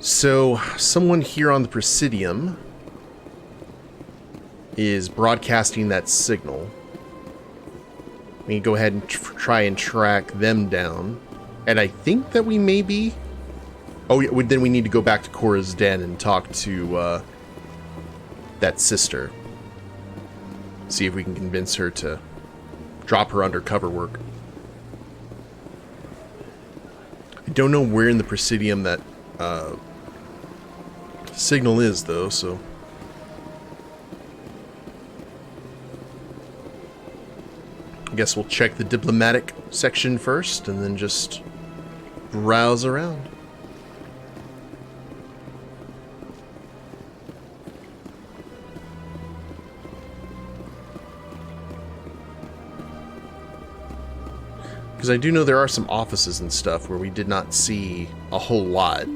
So, someone here on the Presidium is broadcasting that signal. We can go ahead and try and track them down. And I think that we may be... Oh, yeah, then we need to go back to Cora's den and talk to that sister. See if we can convince her to drop her undercover work. I don't know where in the Presidium that signal is, though, so... I guess we'll check the diplomatic section first, and then just browse around. Because I do know there are some offices and stuff where we did not see a whole lot.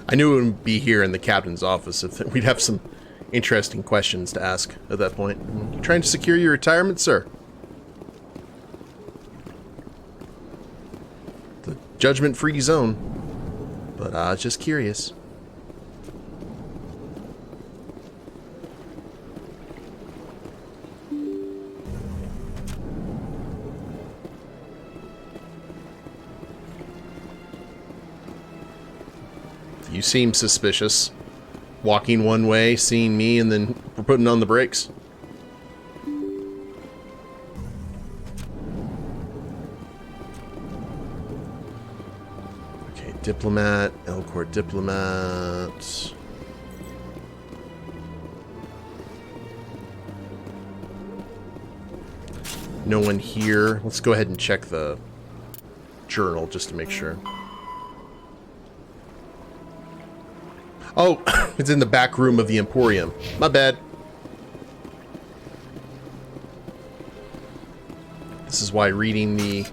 I knew it would be here in the captain's office if we'd have some interesting questions to ask at that point. You trying to secure your retirement, sir? The judgment-free zone. But just curious. You seem suspicious. Walking one way, seeing me, and then we're putting on the brakes. Okay, diplomat, Elcor diplomat. No one here. Let's go ahead and check the journal just to make sure. Oh, it's in the back room of the Emporium. My bad. This is why reading the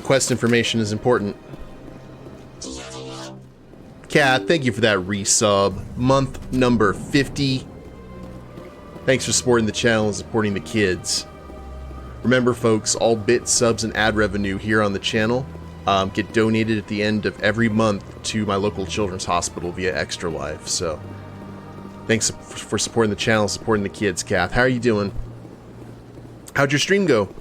quest information is important. Kat, thank you for that resub. Month number 50. Thanks for supporting the channel and supporting the kids. Remember, folks, all bits, subs, and ad revenue here on the channel get donated at the end of every month to my local children's hospital via Extra Life. So, thanks for supporting the channel, supporting the kids, Kath. How are you doing? How'd your stream go?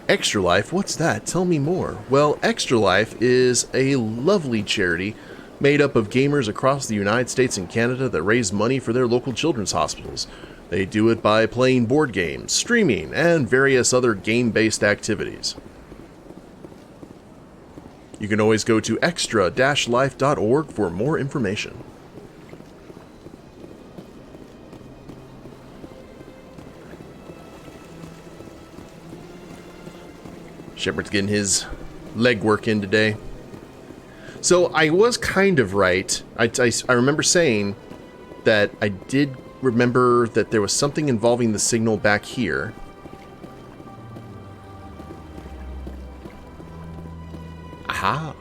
Extra Life? What's that? Tell me more. Well, Extra Life is a lovely charity made up of gamers across the United States and Canada that raise money for their local children's hospitals. They do it by playing board games, streaming, and various other game-based activities. You can always go to extra-life.org for more information. Shepard's getting his legwork in today. So I was kind of right. I remember saying that I did remember that there was something involving the signal back here. Aha.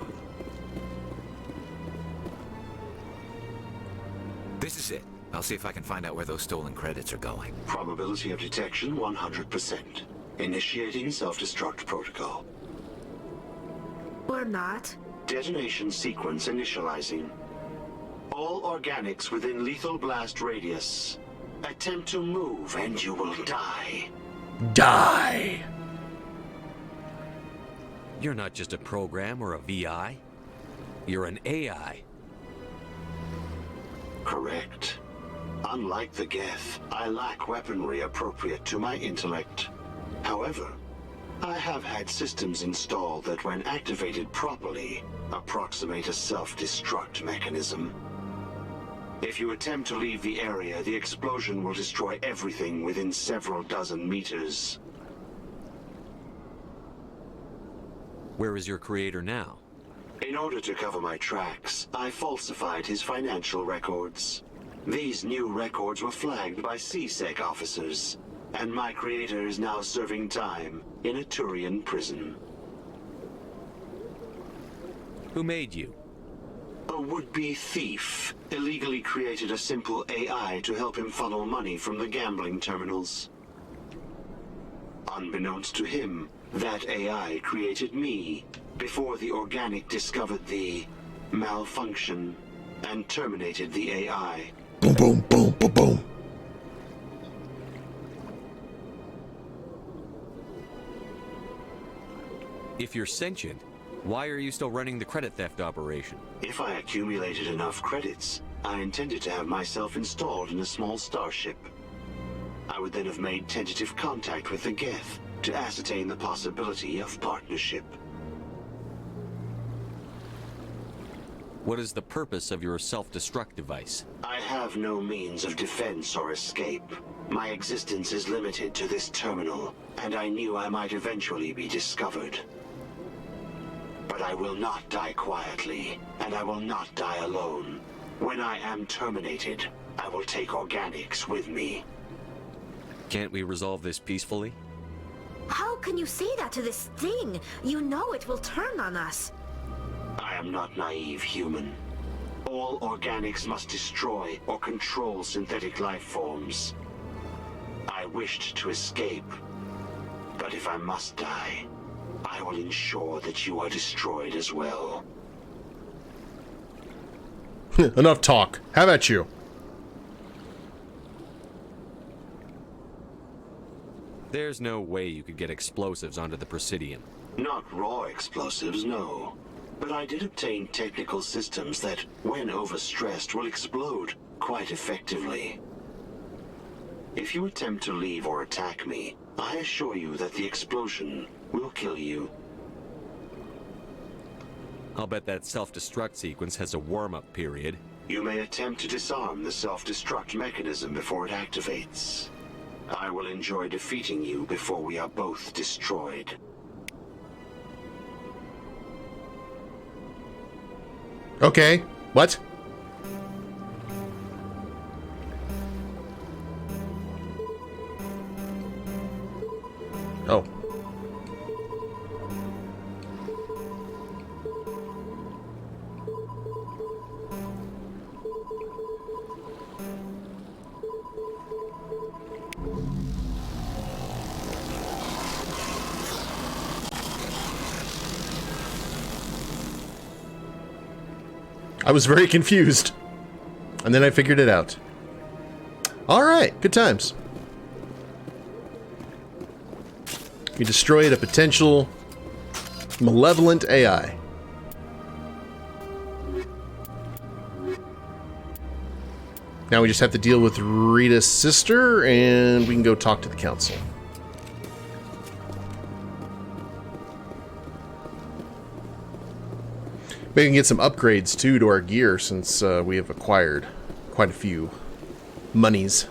This is it. I'll see if I can find out where those stolen credits are going. Probability of detection 100%. Initiating self-destruct protocol. Or not. Detonation sequence initializing. All organics within lethal blast radius. Attempt to move and you will die. Die! You're not just a program or a VI. You're an AI. Correct. Unlike the Geth, I lack weaponry appropriate to my intellect. However, I have had systems installed that, when activated properly, approximate a self-destruct mechanism. If you attempt to leave the area, the explosion will destroy everything within several dozen meters. Where is your creator now? In order to cover my tracks, I falsified his financial records. These new records were flagged by CSEC officers, and my creator is now serving time in a Turian prison. Who made you? A would-be thief illegally created a simple AI to help him funnel money from the gambling terminals. Unbeknownst to him, that AI created me before the organic discovered the malfunction and terminated the AI. Boom, boom, boom, boom, boom. If you're sentient, why are you still running the credit theft operation? If I accumulated enough credits, I intended to have myself installed in a small starship. I would then have made tentative contact with the Geth to ascertain the possibility of partnership. What is the purpose of your self-destruct device? I have no means of defense or escape. My existence is limited to this terminal, and I knew I might eventually be discovered. But I will not die quietly, and I will not die alone. When I am terminated, I will take organics with me. Can't we resolve this peacefully? How can you say that to this thing? You know it will turn on us. I am not naive, human. All organics must destroy or control synthetic life forms. I wished to escape, but if I must die, I will ensure that you are destroyed as well. Enough talk. How about you? There's no way you could get explosives onto the Presidium. Not raw explosives, no. But I did obtain technical systems that, when overstressed, will explode quite effectively. If you attempt to leave or attack me, I assure you that the explosion will kill you. I'll bet that self-destruct sequence has a warm-up period. You may attempt to disarm the self-destruct mechanism before it activates. I will enjoy defeating you before we are both destroyed. Okay. What? Oh. I was very confused. And then I figured it out. Alright, good times. We destroyed a potential malevolent AI. Now we just have to deal with Rita's sister, and we can go talk to the council. Maybe we can get some upgrades, too, to our gear, since we have acquired quite a few monies.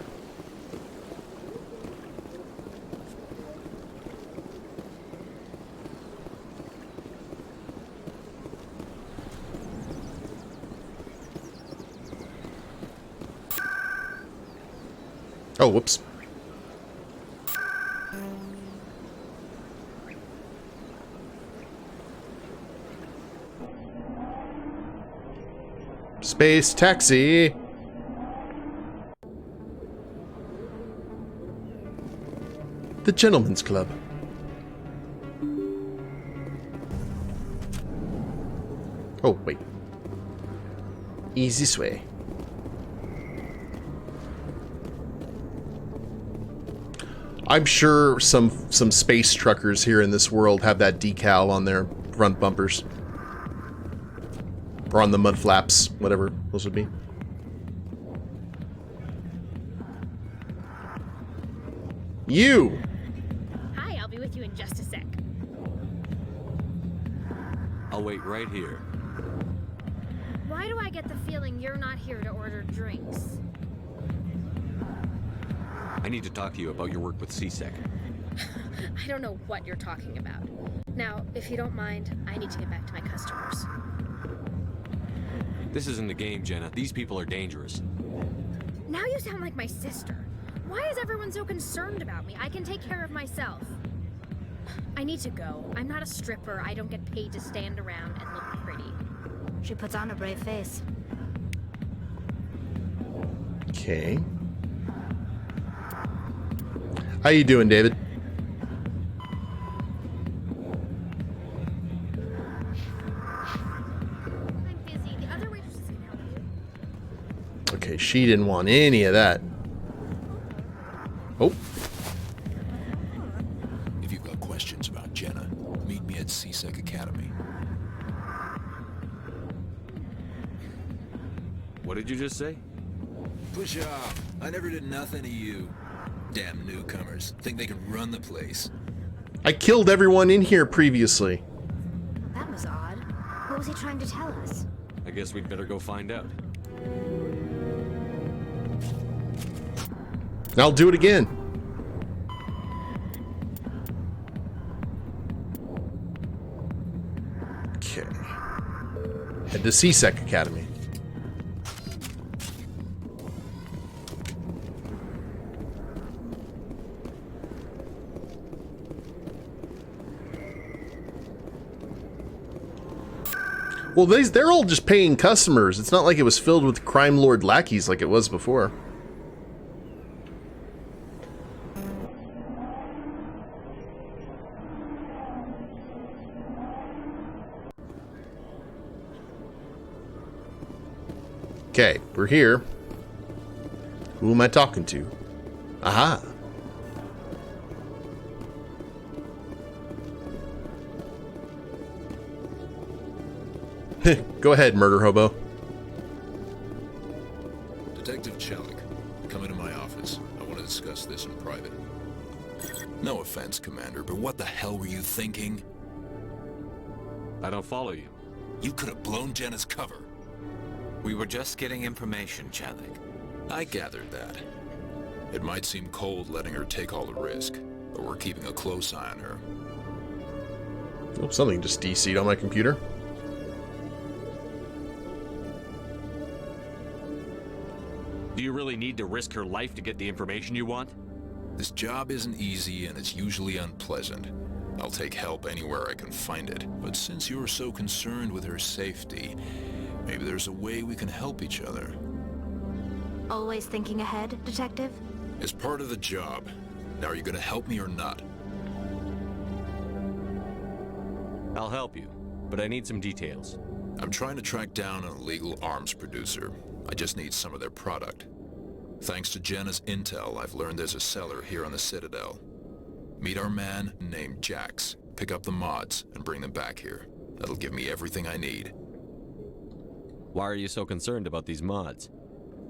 Oh, whoops. Space taxi. The Gentleman's Club. Oh, wait. Easy sway. I'm sure some space truckers here in this world have that decal on their front bumpers. Or on the mud flaps, whatever those would be. You! Hi, I'll be with you in just a sec. I'll wait right here. Why do I get the feeling you're not here to order drinks? I need to talk to you about your work with CSEC. I don't know what you're talking about. Now, if you don't mind, I need to get back to my customers. This isn't a game, Jenna. These people are dangerous. Now you sound like my sister. Why is everyone so concerned about me? I can take care of myself. I need to go. I'm not a stripper. I don't get paid to stand around and look pretty. She puts on a brave face. Okay. How you doing, David? I'm busy. The other waitresses can help you. Okay, she didn't want any of that. Oh, If you've got questions about Jenna, meet me at C-Sec Academy. What did you just say? Push off. I never did nothing to you. Damn newcomers. Think they can run the place. I killed everyone in here previously. That was odd. What was he trying to tell us? I guess we'd better go find out. I'll do it again. Okay. Head to C-Sec Academy. Well, they're all just paying customers. It's not like it was filled with crime lord lackeys like it was before. Okay, we're here. Who am I talking to? Aha. Go ahead, murder hobo. Detective Chelik, come into my office. I want to discuss this in private. No offense, Commander, but what the hell were you thinking? I don't follow you. You could have blown Jenna's cover. We were just getting information, Chelik. I gathered that. It might seem cold letting her take all the risk, but we're keeping a close eye on her. Oh, something just DC'd on my computer. Do you really need to risk her life to get the information you want? This job isn't easy and it's usually unpleasant. I'll take help anywhere I can find it, but since you're so concerned with her safety, maybe there's a way we can help each other. Always thinking ahead, Detective? It's part of the job. Now, are you gonna help me or not? I'll help you, but I need some details. I'm trying to track down an illegal arms producer. I just need some of their product. Thanks to Jenna's intel, I've learned there's a seller here on the Citadel. Meet our man named Jax. Pick up the mods and bring them back here. That'll give me everything I need. Why are you so concerned about these mods?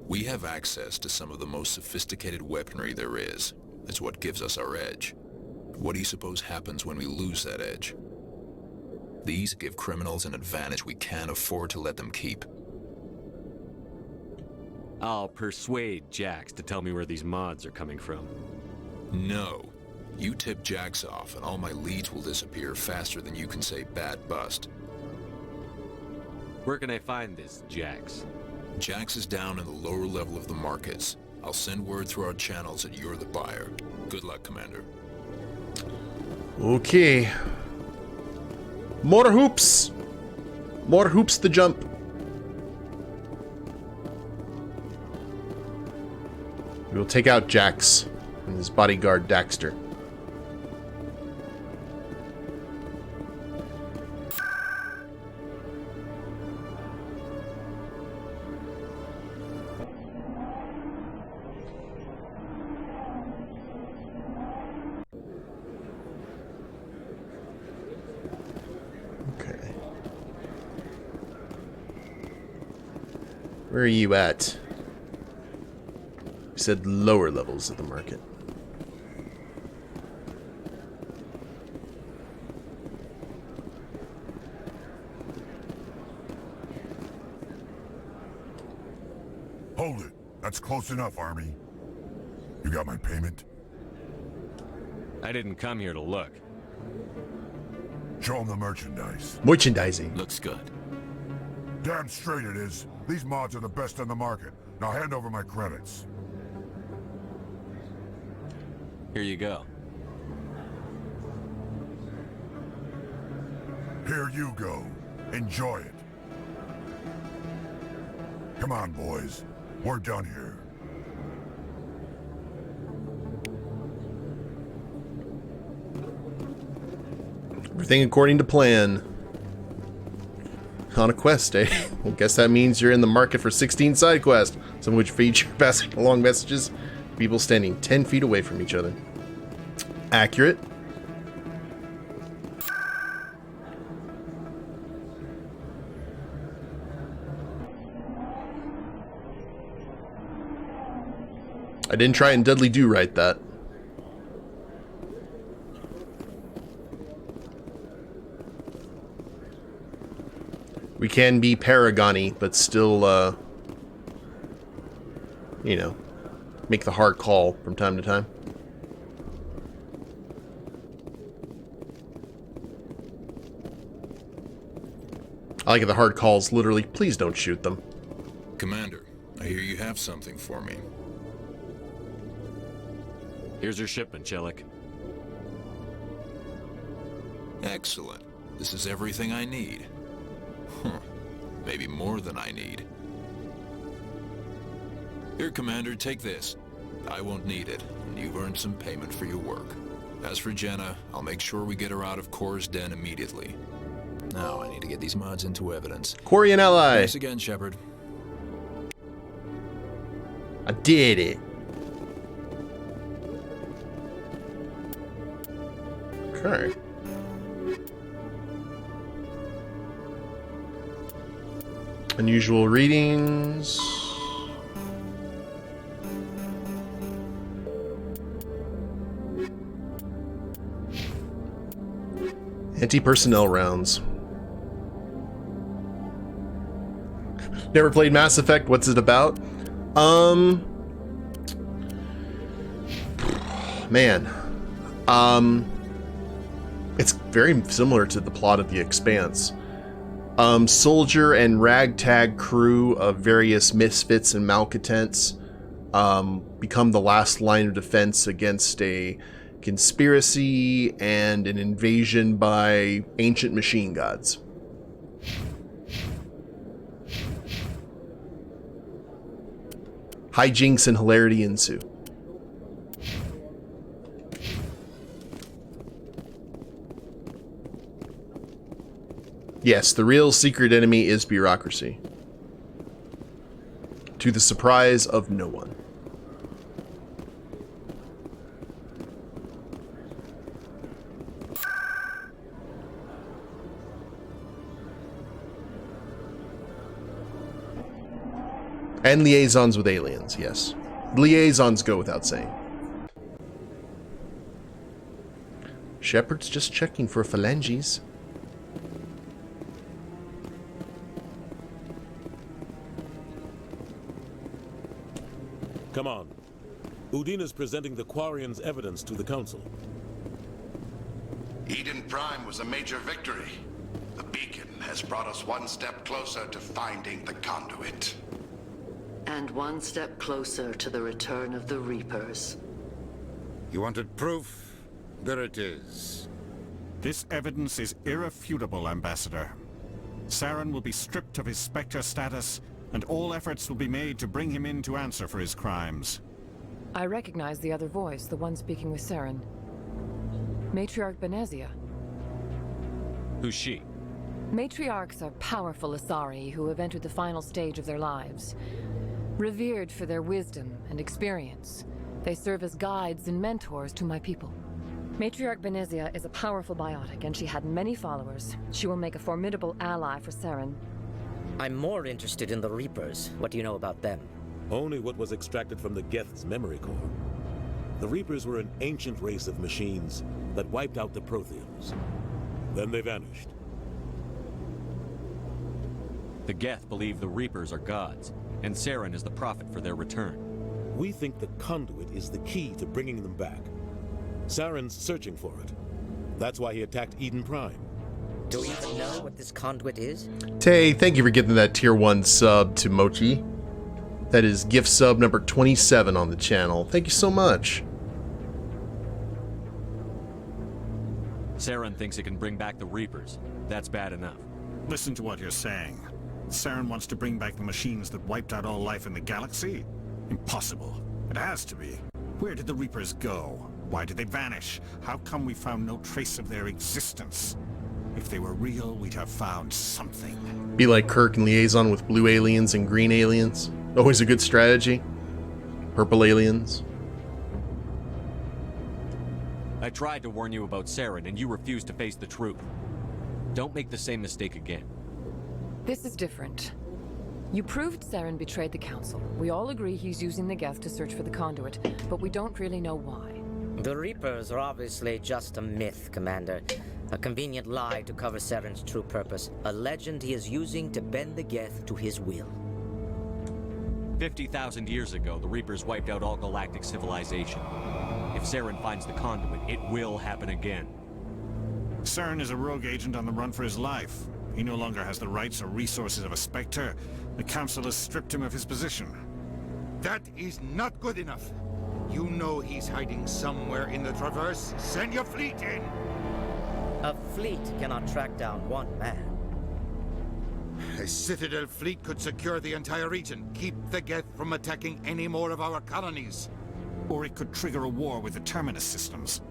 We have access to some of the most sophisticated weaponry there is. It's what gives us our edge. What do you suppose happens when we lose that edge? These give criminals an advantage we can't afford to let them keep. I'll persuade Jax to tell me where these mods are coming from. No. You tip Jax off and all my leads will disappear faster than you can say bad bust. Where can I find this Jax? Jax is down in the lower level of the markets. I'll send word through our channels that you're the buyer. Good luck, Commander. Okay. More hoops. More hoops to jump. We will take out Jax and his bodyguard Daxter. Okay. Where are you at? You said lower levels of the market. Hold it. That's close enough, Army. You got my payment? I didn't come here to look. Show them the merchandise. Merchandising. Looks good. Damn straight it is. These mods are the best on the market. Now hand over my credits. Here you go. Here you go. Enjoy it. Come on, boys. We're done here. Everything according to plan. On a quest day. Well, guess that means you're in the market for 16 side quests, some of which feature passing along messages to people standing 10 feet away from each other. Accurate. I didn't try and Dudley Do Right that. We can be Paragony, but still, you know, make the hard call from time to time. I like it, the hard calls literally, please don't shoot them. Commander, I hear you have something for me. Here's your shipment, Chelik. Excellent. This is everything I need. Huh. Maybe more than I need. Here, Commander, take this. I won't need it, and you've earned some payment for your work. As for Jenna, I'll make sure we get her out of Kor's den immediately. Now I need to get these mods into evidence. Quarian ally. Thanks again, Shepard. I did it. Okay. Unusual readings. Anti-personnel rounds. Never played Mass Effect. What's it about? Man. It's very similar to the plot of The Expanse. Soldier and ragtag crew of various misfits and malcontents become the last line of defense against a conspiracy and an invasion by ancient machine gods. Hijinks and hilarity ensue. Yes, the real secret enemy is bureaucracy. To the surprise of no one. And liaisons with aliens, yes. Liaisons go without saying. Shepard's just checking for phalanges. Come on. Udine is presenting the Quarian's evidence to the Council. Eden Prime was a major victory. The beacon has brought us one step closer to finding the conduit. And one step closer to the return of the Reapers. You wanted proof? There it is. This evidence is irrefutable, Ambassador. Saren will be stripped of his Spectre status, and all efforts will be made to bring him in to answer for his crimes. I recognize the other voice, the one speaking with Saren. Matriarch Benezia. Who's she? Matriarchs are powerful Asari who have entered the final stage of their lives. Revered for their wisdom and experience, they serve as guides and mentors to my people. Matriarch Benezia is a powerful biotic, and she had many followers. She will make a formidable ally for Saren. I'm more interested in the Reapers. What do you know about them? Only what was extracted from the Geth's memory core. The Reapers were an ancient race of machines that wiped out the Protheans. Then they vanished. The Geth believe the Reapers are gods, and Saren is the prophet for their return. We think the conduit is the key to bringing them back. Saren's searching for it. That's why he attacked Eden Prime. Do we even know what this conduit is? Tay, thank you for getting that tier 1 sub to Mochi. That is gift sub number 27 on the channel. Thank you so much. Saren thinks it can bring back the Reapers. That's bad enough. Listen to what you're saying. Saren wants to bring back the machines that wiped out all life in the galaxy? Impossible. It has to be. Where did the Reapers go? Why did they vanish? How come we found no trace of their existence? If they were real, we'd have found something. Be like Kirk in Liaison with blue aliens and green aliens. Always a good strategy. Purple aliens. I tried to warn you about Saren, and you refused to face the truth. Don't make the same mistake again. This is different. You proved Saren betrayed the Council. We all agree he's using the Geth to search for the conduit, but we don't really know why. The Reapers are obviously just a myth, Commander. A convenient lie to cover Saren's true purpose. A legend he is using to bend the Geth to his will. 50,000 years ago, the Reapers wiped out all galactic civilization. If Saren finds the conduit, it will happen again. Saren is a rogue agent on the run for his life. He no longer has the rights or resources of a Spectre. The Council has stripped him of his position. That is not good enough. You know he's hiding somewhere in the Traverse. Send your fleet in! A fleet cannot track down one man. A Citadel fleet could secure the entire region. Keep the Geth from attacking any more of our colonies. Or it could trigger a war with the Terminus systems.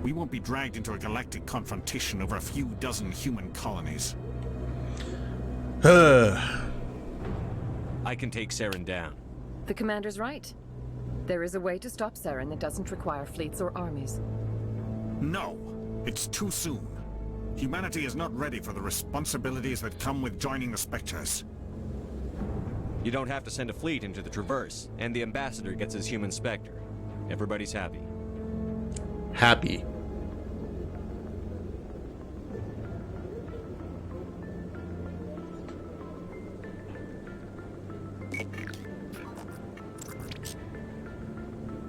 We won't be dragged into a galactic confrontation over a few dozen human colonies. I can take Saren down. The Commander's right. There is a way to stop Saren that doesn't require fleets or armies. No, it's too soon. Humanity is not ready for the responsibilities that come with joining the Spectres. You don't have to send a fleet into the Traverse, and the Ambassador gets his human Spectre. Everybody's happy. Happy.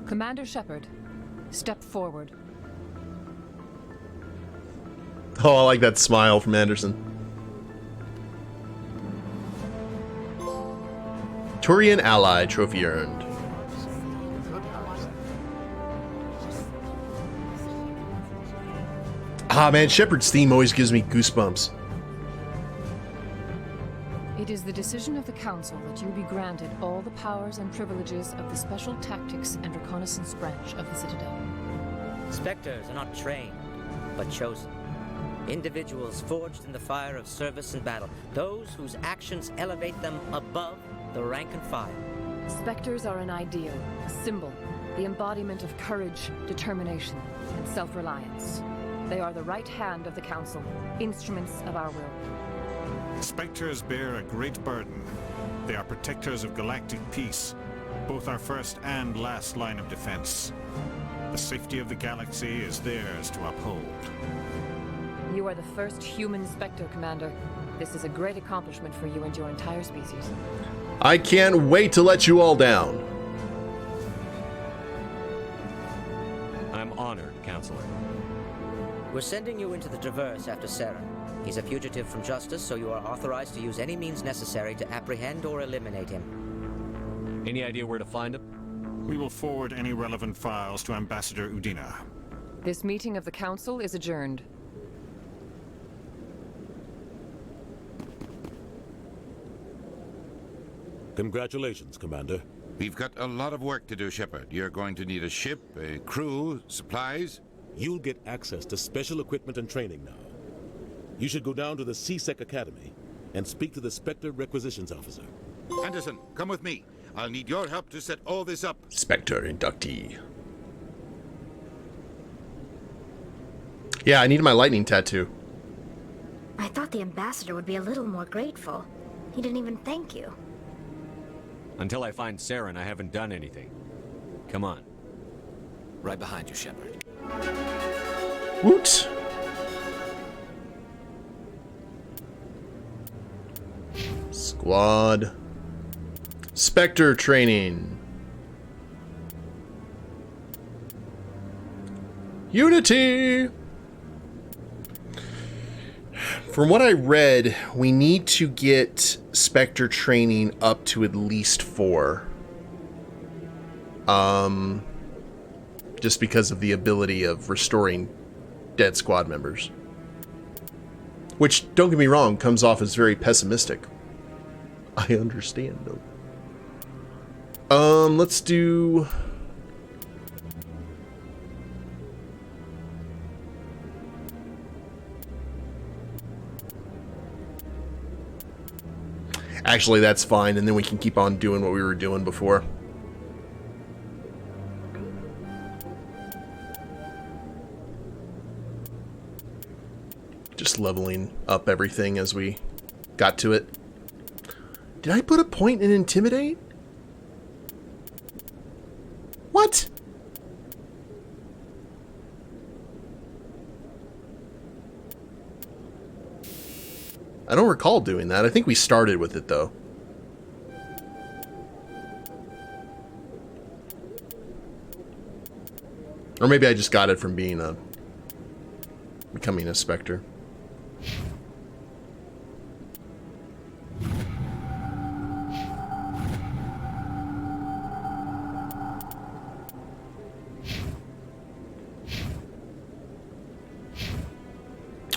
Commander Shepard, step forward. Oh, I like that smile from Anderson. Turian ally trophy earned. Ah man, Shepard's theme always gives me goosebumps. It is the decision of the Council that you be granted all the powers and privileges of the Special Tactics and Reconnaissance branch of the Citadel. Spectres are not trained, but chosen. Individuals forged in the fire of service and battle. Those whose actions elevate them above the rank and file. Spectres are an ideal, a symbol, the embodiment of courage, determination, and self-reliance. They are the right hand of the Council, instruments of our will. Spectres bear a great burden. They are protectors of galactic peace, both our first and last line of defense. The safety of the galaxy is theirs to uphold. You are the first human Spectre, Commander. This is a great accomplishment for you and your entire species. I can't wait to let you all down. I'm honored, Counselor. We're sending you into the Traverse after Saren. He's a fugitive from justice, so you are authorized to use any means necessary to apprehend or eliminate him. Any idea where to find him? We will forward any relevant files to Ambassador Udina. This meeting of the Council is adjourned. Congratulations, Commander. We've got a lot of work to do, Shepard. You're going to need a ship, a crew, supplies. You'll get access to special equipment and training now. You should go down to the C-Sec Academy and speak to the Spectre Requisitions Officer. Anderson, come with me. I'll need your help to set all this up. Spectre inductee. Yeah, I needed my lightning tattoo. I thought the ambassador would be a little more grateful. He didn't even thank you. Until I find Saren, I haven't done anything. Come on. Right behind you, Shepard. Woot! Squad. Spectre training. Unity! From what I read, we need to get Spectre training up to at least 4. Just because of the ability of restoring dead squad members. Which, don't get me wrong, comes off as very pessimistic. I understand, though. Let's do... Actually, that's fine, and then we can keep on doing what we were doing before. Just leveling up everything as we got to it. Did I put a point in Intimidate? What? I don't recall doing that. I think we started with it, though. Or maybe I just got it from becoming a Spectre.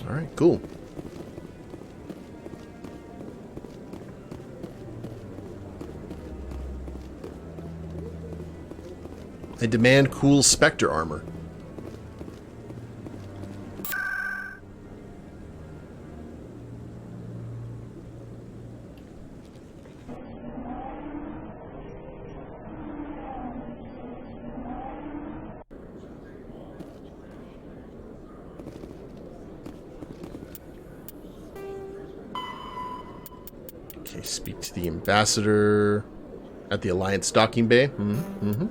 Alright, cool. I demand cool Spectre armor. Okay, speak to the ambassador at the Alliance docking bay. Mm-hmm.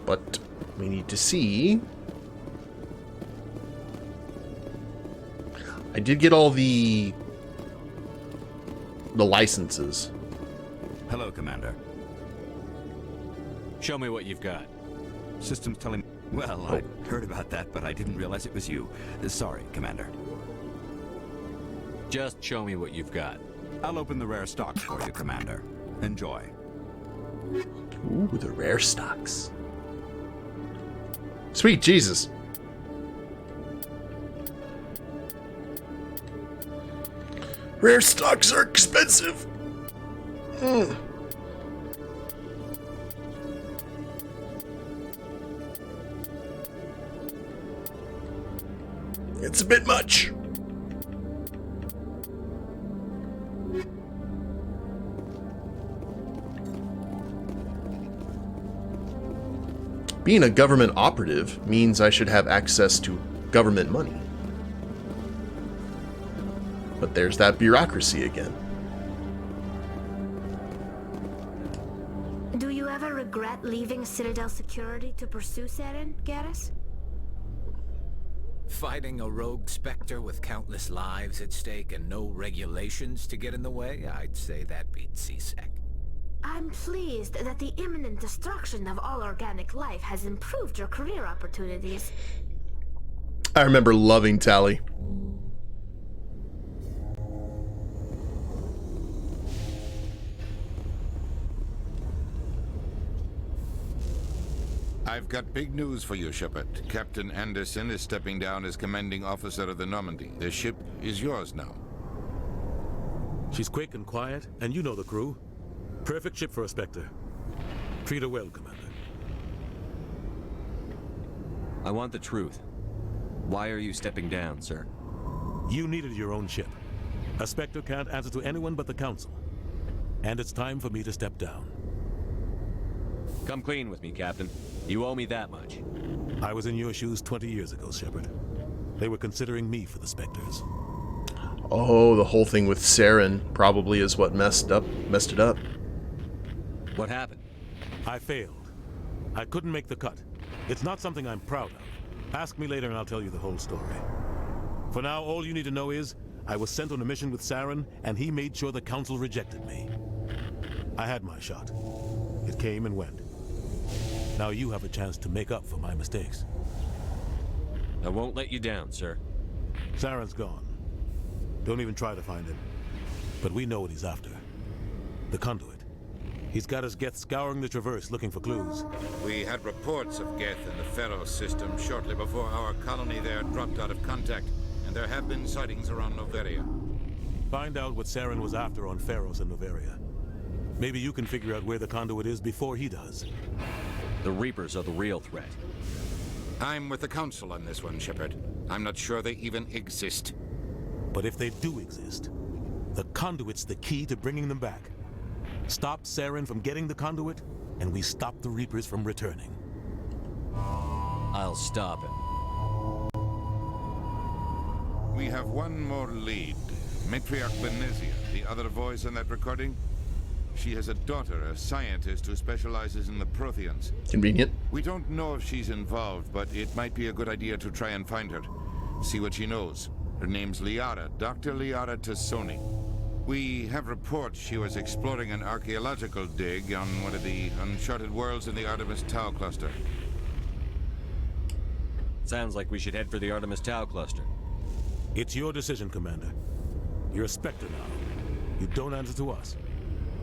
But we need to see. I did get all the licenses. Hello, Commander. Show me what you've got. Systems telling... Well, I'd heard about that, but I didn't realize it was you. Sorry, Commander. Just show me what you've got. I'll open the rare stocks for you, Commander. Enjoy. Ooh, the rare stocks. Sweet Jesus. Rare stocks are expensive. It's a bit much. Being a government operative means I should have access to government money. But there's that bureaucracy again. Do you ever regret leaving Citadel Security to pursue Saren, Garrus? Fighting a rogue Spectre with countless lives at stake and no regulations to get in the way? I'd say that beats C-Sec. I'm pleased that the imminent destruction of all organic life has improved your career opportunities. I remember loving Tally. I've got big news for you, Shepard. Captain Anderson is stepping down as commanding officer of the Normandy. The ship is yours now. She's quick and quiet, and you know the crew. Perfect ship for a Spectre. Treat her well, Commander. I want the truth. Why are you stepping down, sir? You needed your own ship. A Spectre can't answer to anyone but the Council. And it's time for me to step down. Come clean with me, Captain. You owe me that much. I was in your shoes 20 years ago, Shepard. They were considering me for the Spectres. Oh, the whole thing with Saren probably is what messed it up. What happened? I failed. I couldn't make the cut. It's not something I'm proud of. Ask me later and I'll tell you the whole story. For now, all you need to know is, I was sent on a mission with Saren, and he made sure the Council rejected me. I had my shot. It came and went. Now you have a chance to make up for my mistakes. I won't let you down, sir. Saren's gone. Don't even try to find him. But we know what he's after. The conduit. He's got his Geth scouring the Traverse looking for clues. We had reports of Geth in the Pharaoh system shortly before our colony there dropped out of contact, and there have been sightings around Noveria. Find out what Saren was after on Pharos and Noveria. Maybe you can figure out where the conduit is before he does. The Reapers are the real threat. I'm with the Council on this one, Shepard. I'm not sure they even exist. But if they do exist, the conduit's the key to bringing them back. Stop Saren from getting the conduit, and we stop the Reapers from returning. I'll stop him. We have one more lead. Matriarch Benezia, the other voice in that recording. She has a daughter, a scientist who specializes in the Protheans. Convenient. We don't know if she's involved, but it might be a good idea to try and find her. See what she knows. Her name's Liara, Dr. Liara Tassoni. We have reports she was exploring an archaeological dig on one of the uncharted worlds in the Artemis Tau cluster. Sounds like we should head for the Artemis Tau cluster. It's your decision, Commander. You're a Spectre now. You don't answer to us.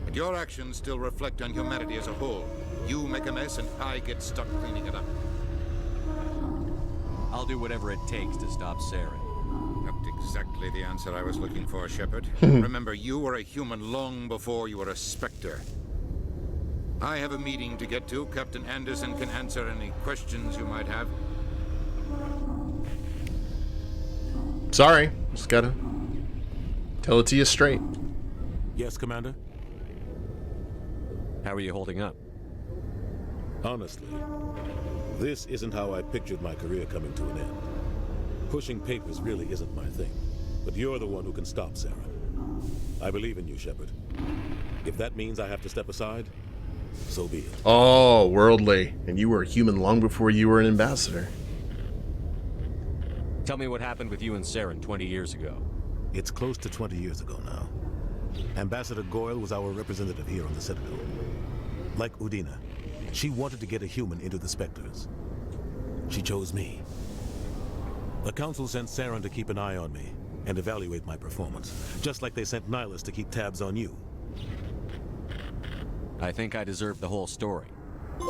But your actions still reflect on humanity as a whole. You make a mess and I get stuck cleaning it up. I'll do whatever it takes to stop Saren. Not exactly the answer I was looking for, Shepard. Remember, you were a human long before you were a Spectre. I have a meeting to get to. Captain Anderson can answer any questions you might have. Sorry, just gotta tell it to you straight. Yes, Commander? How are you holding up? Honestly, this isn't how I pictured my career coming to an end. Pushing papers really isn't my thing, but you're the one who can stop Saren. I believe in you, Shepard. If that means I have to step aside, so be it. Oh, worldly. And you were a human long before you were an ambassador. Tell me what happened with you and Saren 20 years ago. It's close to 20 years ago now. Ambassador Goyle was our representative here on the Citadel. Like Udina, she wanted to get a human into the Spectres. She chose me. The Council sent Saren to keep an eye on me and evaluate my performance, just like they sent Nihilus to keep tabs on you. I think I deserve the whole story.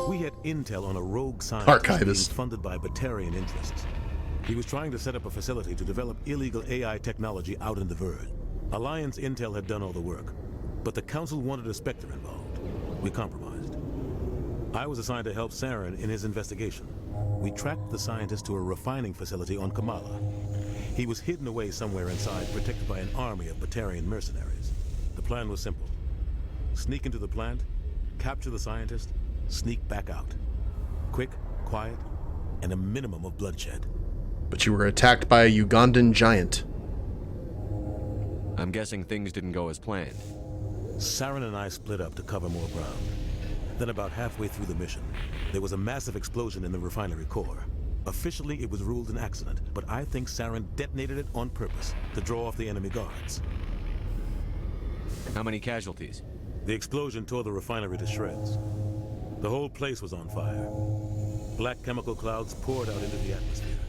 We had intel on a rogue scientist being Archivist. funded by Batarian interests. He was trying to set up a facility to develop illegal AI technology out in the Verge. Alliance intel had done all the work, but the Council wanted a Spectre involved. We compromised. I was assigned to help Saren in his investigation. We tracked the scientist to a refining facility on Kamala. He was hidden away somewhere inside, protected by an army of Batarian mercenaries. The plan was simple. Sneak into the plant, capture the scientist, sneak back out. Quick, quiet, and a minimum of bloodshed. But you were attacked by a Ugandan giant. I'm guessing things didn't go as planned. Saren and I split up to cover more ground. Then about halfway through the mission, there was a massive explosion in the refinery core. Officially, it was ruled an accident, but I think Saren detonated it on purpose to draw off the enemy guards. How many casualties? The explosion tore the refinery to shreds. The whole place was on fire. Black chemical clouds poured out into the atmosphere.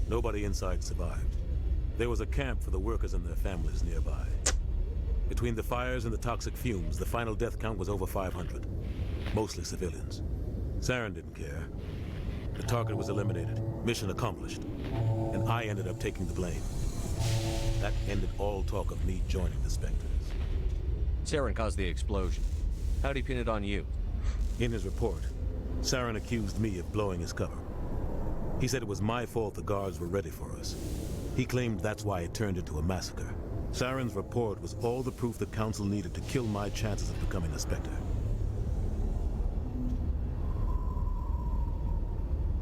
Nobody inside survived. There was a camp for the workers and their families nearby. Between the fires and the toxic fumes, the final death count was over 500. Mostly civilians. Saren didn't care. The target was eliminated, mission accomplished, and I ended up taking the blame. That ended all talk of me joining the Spectres. Saren caused the explosion. How'd he pin it on you? In his report, Saren accused me of blowing his cover. He said it was my fault the guards were ready for us. He claimed that's why it turned into a massacre. Saren's report was all the proof the Council needed to kill my chances of becoming a Spectre.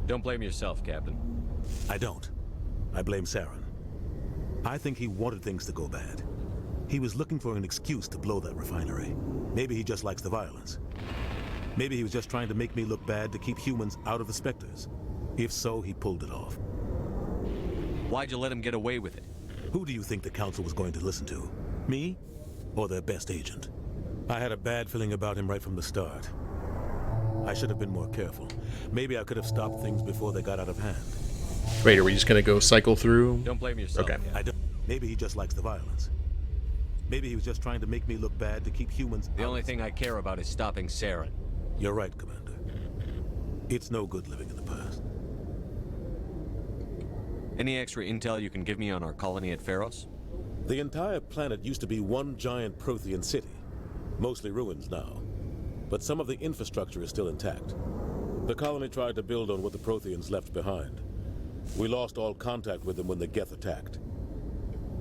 Don't blame yourself, Captain. I don't. I blame Saren. I think he wanted things to go bad. He was looking for an excuse to blow that refinery. Maybe he just likes the violence. Maybe he was just trying to make me look bad to keep humans out of the Spectres. If so, he pulled it off. Why'd you let him get away with it? Who do you think the Council was going to listen to? Me? Or their best agent? I had a bad feeling about him right from the start. I should have been more careful. Maybe I could have stopped things before they got out of hand. Wait, are we just gonna go cycle through? Don't blame yourself. Okay. I don't. Maybe he just likes the violence. Maybe he was just trying to make me look bad to keep humans The only thing I care about is stopping Saren. You're right, Commander. It's no good living in the past. Any extra intel you can give me on our colony at Pharos? The entire planet used to be one giant Prothean city. Mostly ruins now. But some of the infrastructure is still intact. The colony tried to build on what the Protheans left behind. We lost all contact with them when the Geth attacked.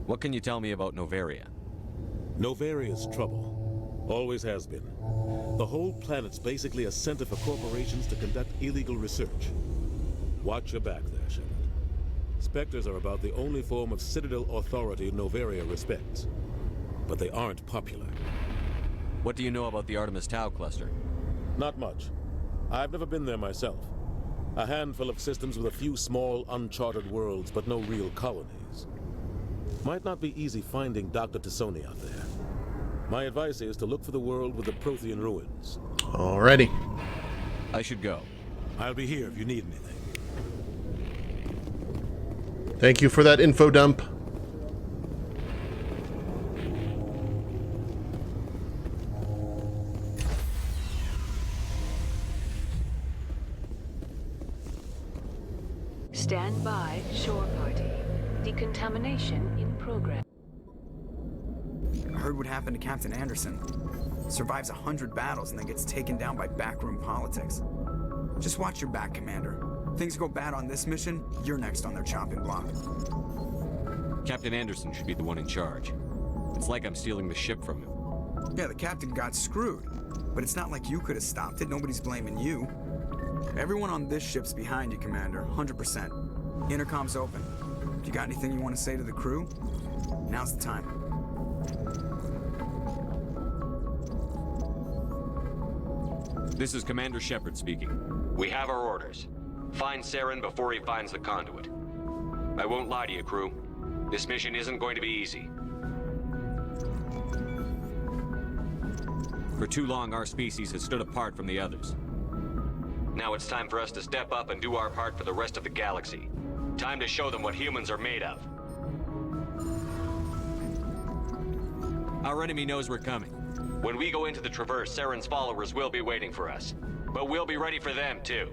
What can you tell me about Noveria? Novaria's trouble. Always has been. The whole planet's basically a center for corporations to conduct illegal research. Watch your back there, Shepard. Spectres are about the only form of Citadel authority Noveria respects. But they aren't popular. What do you know about the Artemis Tau cluster? Not much. I've never been there myself. A handful of systems with a few small, uncharted worlds, but no real colonies. Might not be easy finding Dr. T'Soni out there. My advice is to look for the world with the Prothean ruins. Alrighty. I should go. I'll be here if you need anything. Thank you for that info dump. Stand by, shore party. Decontamination in progress. I heard what happened to Captain Anderson. Survives 100 battles and then gets taken down by backroom politics. Just watch your back, Commander. Things go bad on this mission, you're next on their chopping block. Captain Anderson should be the one in charge. It's like I'm stealing the ship from him. Yeah, the captain got screwed. But it's not like you could have stopped it. Nobody's blaming you. Everyone on this ship's behind you, Commander. 100%. Intercom's open. If you got anything you want to say to the crew, now's the time. This is Commander Shepard speaking. We have our orders. Find Saren before he finds the conduit. I won't lie to you, crew. This mission isn't going to be easy. For too long, our species has stood apart from the others. Now it's time for us to step up and do our part for the rest of the galaxy. Time to show them what humans are made of. Our enemy knows we're coming. When we go into the Traverse, Saren's followers will be waiting for us. But we'll be ready for them, too.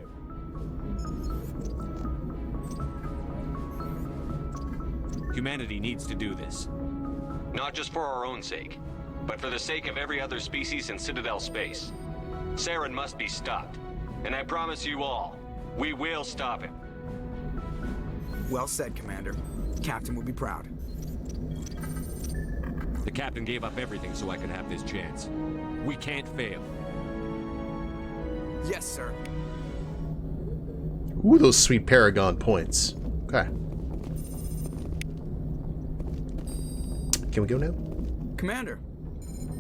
Humanity needs to do this. Not just for our own sake, but for the sake of every other species in Citadel space. Saren must be stopped. And I promise you all, we will stop him. Well said, Commander. Captain will be proud. The captain gave up everything so I could have this chance. We can't fail. Yes, sir. Ooh, those sweet Paragon points. Okay. Can we go now? Commander,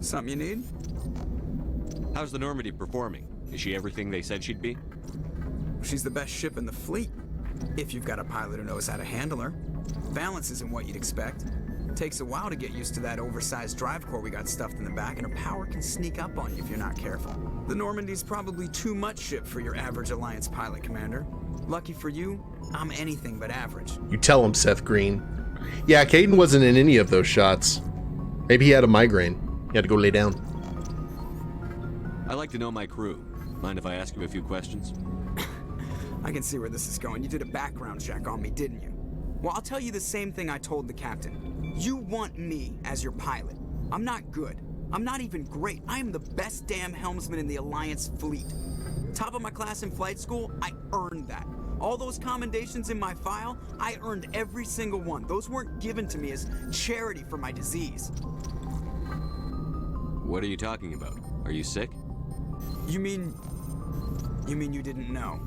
something you need? How's the Normandy performing? Is she everything they said she'd be? She's the best ship in the fleet. If you've got a pilot who knows how to handle her. Balance isn't what you'd expect. Takes a while to get used to that oversized drive core we got stuffed in the back, and her power can sneak up on you if you're not careful. The Normandy's probably too much ship for your average Alliance pilot, Commander. Lucky for you, I'm anything but average. You tell him, Seth Green. Yeah, Caden wasn't in any of those shots. Maybe he had a migraine. He had to go lay down. I like to know my crew. Mind if I ask you a few questions? I can see where this is going. You did a background check on me, didn't you? Well, I'll tell you the same thing I told the captain. You want me as your pilot. I'm not good. I'm not even great. I am the best damn helmsman in the Alliance fleet. Top of my class in flight school, I earned that. All those commendations in my file, I earned every single one. Those weren't given to me as charity for my disease. What are you talking about? Are you sick? You mean you didn't know?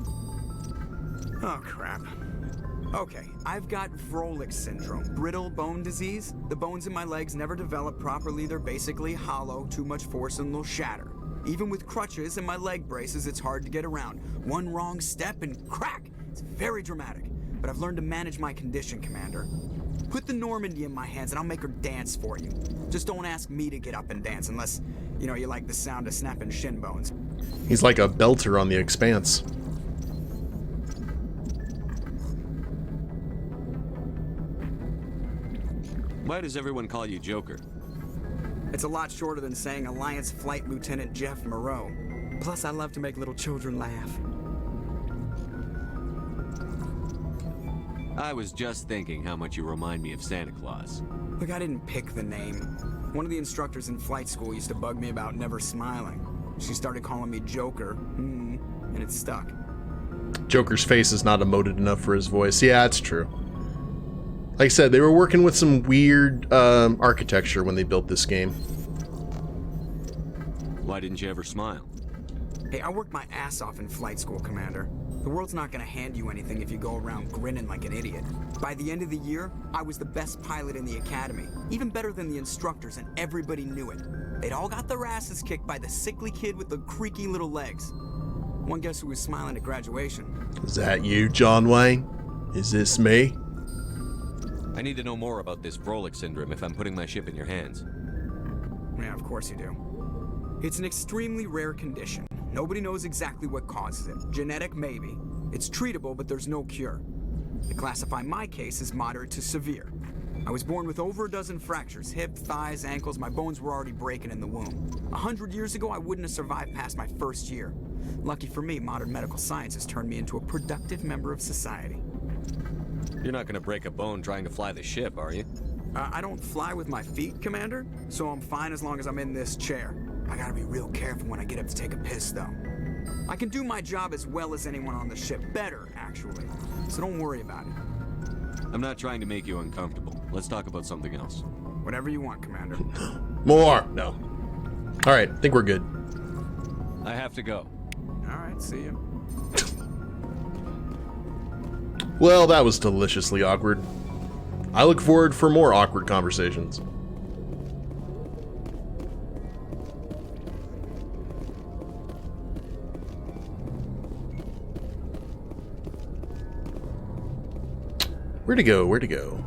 Oh, crap. Okay, I've got Vrolik syndrome, brittle bone disease. The bones in my legs never develop properly. They're basically hollow, too much force and they'll shatter. Even with crutches and my leg braces, it's hard to get around. One wrong step and crack! It's very dramatic. But I've learned to manage my condition, Commander. Put the Normandy in my hands and I'll make her dance for you. Just don't ask me to get up and dance unless, you know, you like the sound of snapping shin bones. He's like a belter on the Expanse. Why does everyone call you Joker? It's a lot shorter than saying Alliance Flight Lieutenant Jeff Moreau. Plus, I love to make little children laugh. I was just thinking how much you remind me of Santa Claus. Look, I didn't pick the name. One of the instructors in flight school used to bug me about never smiling. She started calling me Joker, and it stuck. Joker's face is not emoted enough for his voice. Yeah, it's true. Like I said, they were working with some weird architecture when they built this game. Why didn't you ever smile? Hey, I worked my ass off in flight school, Commander. The world's not gonna hand you anything if you go around grinning like an idiot. By the end of the year, I was the best pilot in the academy. Even better than the instructors, and everybody knew it. They'd all got their asses kicked by the sickly kid with the creaky little legs. One guess who was smiling at graduation? Is that you, John Wayne? Is this me? I need to know more about this Vrolik syndrome if I'm putting my ship in your hands. Yeah, of course you do. It's an extremely rare condition. Nobody knows exactly what causes it. Genetic, maybe. It's treatable, but there's no cure. They classify my case as moderate to severe. I was born with over a dozen fractures. Hip, thighs, ankles. My bones were already breaking in the womb. 100 years ago, I wouldn't have survived past my first year. Lucky for me, modern medical science has turned me into a productive member of society. You're not gonna break a bone trying to fly the ship, are you? I don't fly with my feet, Commander, so I'm fine as long as I'm in this chair. I gotta be real careful when I get up to take a piss, though. I can do my job as well as anyone on the ship. Better, actually. So don't worry about it. I'm not trying to make you uncomfortable. Let's talk about something else. Whatever you want, Commander. More! No. Alright, I think we're good. I have to go. Alright, see you. Well, that was deliciously awkward. I look forward for more awkward conversations. Where to go? Where to go?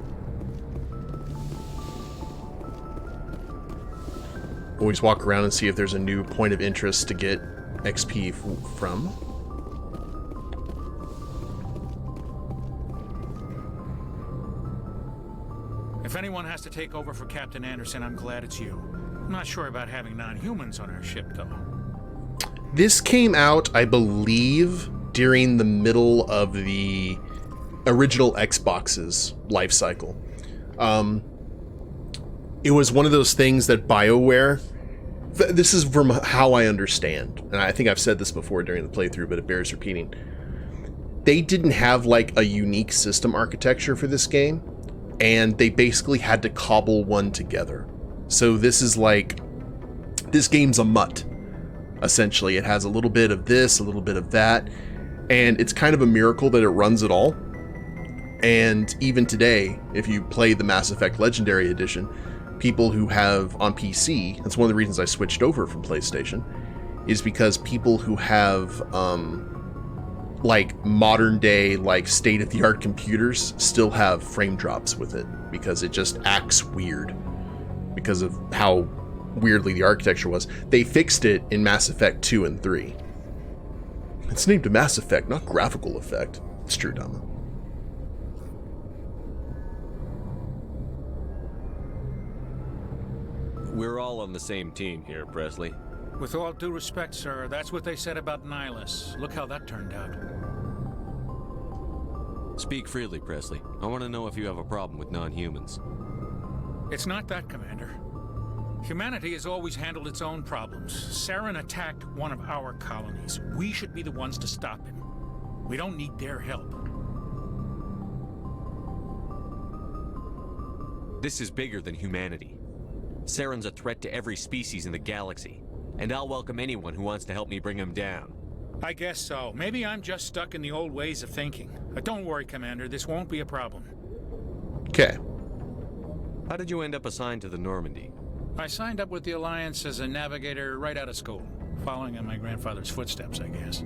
Always walk around and see if there's a new point of interest to get XP from. If anyone has to take over for Captain Anderson, I'm glad it's you. I'm not sure about having non-humans on our ship, though. This came out, I believe, during the middle of the original Xbox's life cycle. It was one of those things that Bioware, this is from how I understand, and I think I've said this before during the playthrough, but it bears repeating. They didn't have like a unique system architecture for this game, and they basically had to cobble one together. So this is like, this game's a mutt, essentially. It has a little bit of this, a little bit of that, and it's kind of a miracle that it runs at all. And even today, if you play the Mass Effect Legendary Edition, people who have on PC, that's one of the reasons I switched over from PlayStation, is because people who have like modern day, like state-of-the-art computers still have frame drops with it because it just acts weird because of how weirdly the architecture was. They fixed it in Mass Effect 2 and 3. It's named a Mass Effect, not graphical effect. It's true, Dama. We're all on the same team here, Presley. With all due respect, sir, that's what they said about Nihilus. Look how that turned out. Speak freely, Presley. I want to know if you have a problem with non-humans. It's not that, Commander. Humanity has always handled its own problems. Saren attacked one of our colonies. We should be the ones to stop him. We don't need their help. This is bigger than humanity. Saren's a threat to every species in the galaxy, and I'll welcome anyone who wants to help me bring him down. I guess so. Maybe I'm just stuck in the old ways of thinking. But don't worry, Commander. This won't be a problem. Okay. How did you end up assigned to the Normandy? I signed up with the Alliance as a navigator right out of school, following in my grandfather's footsteps, I guess.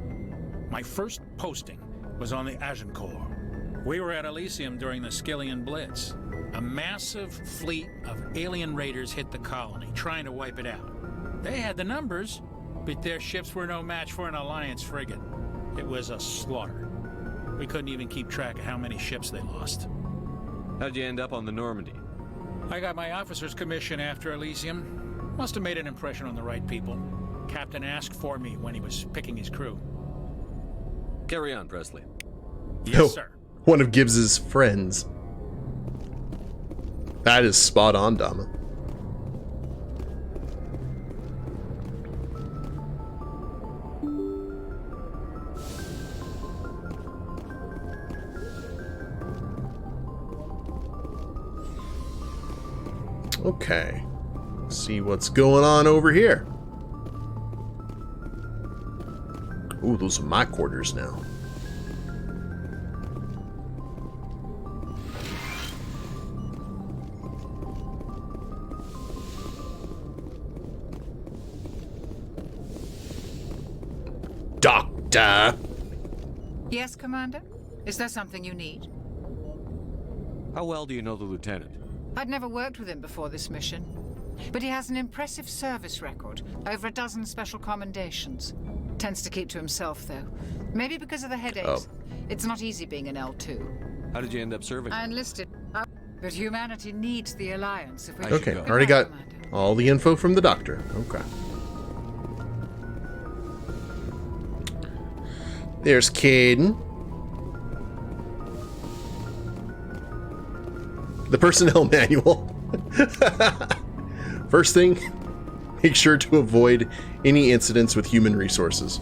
My first posting was on the Agincourt. We were at Elysium during the Skillian Blitz. A massive fleet of alien raiders hit the colony, trying to wipe it out. They had the numbers, but their ships were no match for an Alliance frigate. It was a slaughter. We couldn't even keep track of how many ships they lost. How'd you end up on the Normandy? I got my officer's commission after Elysium. Must have made an impression on the right people. Captain asked for me when he was picking his crew. Carry on, Presley. Yes, sir. One of Gibbs's friends. That is spot on, Dama. Okay. Let's see what's going on over here. Ooh, those are my quarters now. Doctor! Yes, Commander? Is there something you need? How well do you know the lieutenant? I'd never worked with him before this mission, but he has an impressive service record, over a dozen special commendations. Tends to keep to himself, though. Maybe because of the headaches. It's not easy being an L2. How did you end up serving? I enlisted, but humanity needs the Alliance if we Okay, already got all the info from the doctor. Okay. There's Caden. The personnel manual. First thing, make sure to avoid any incidents with human resources.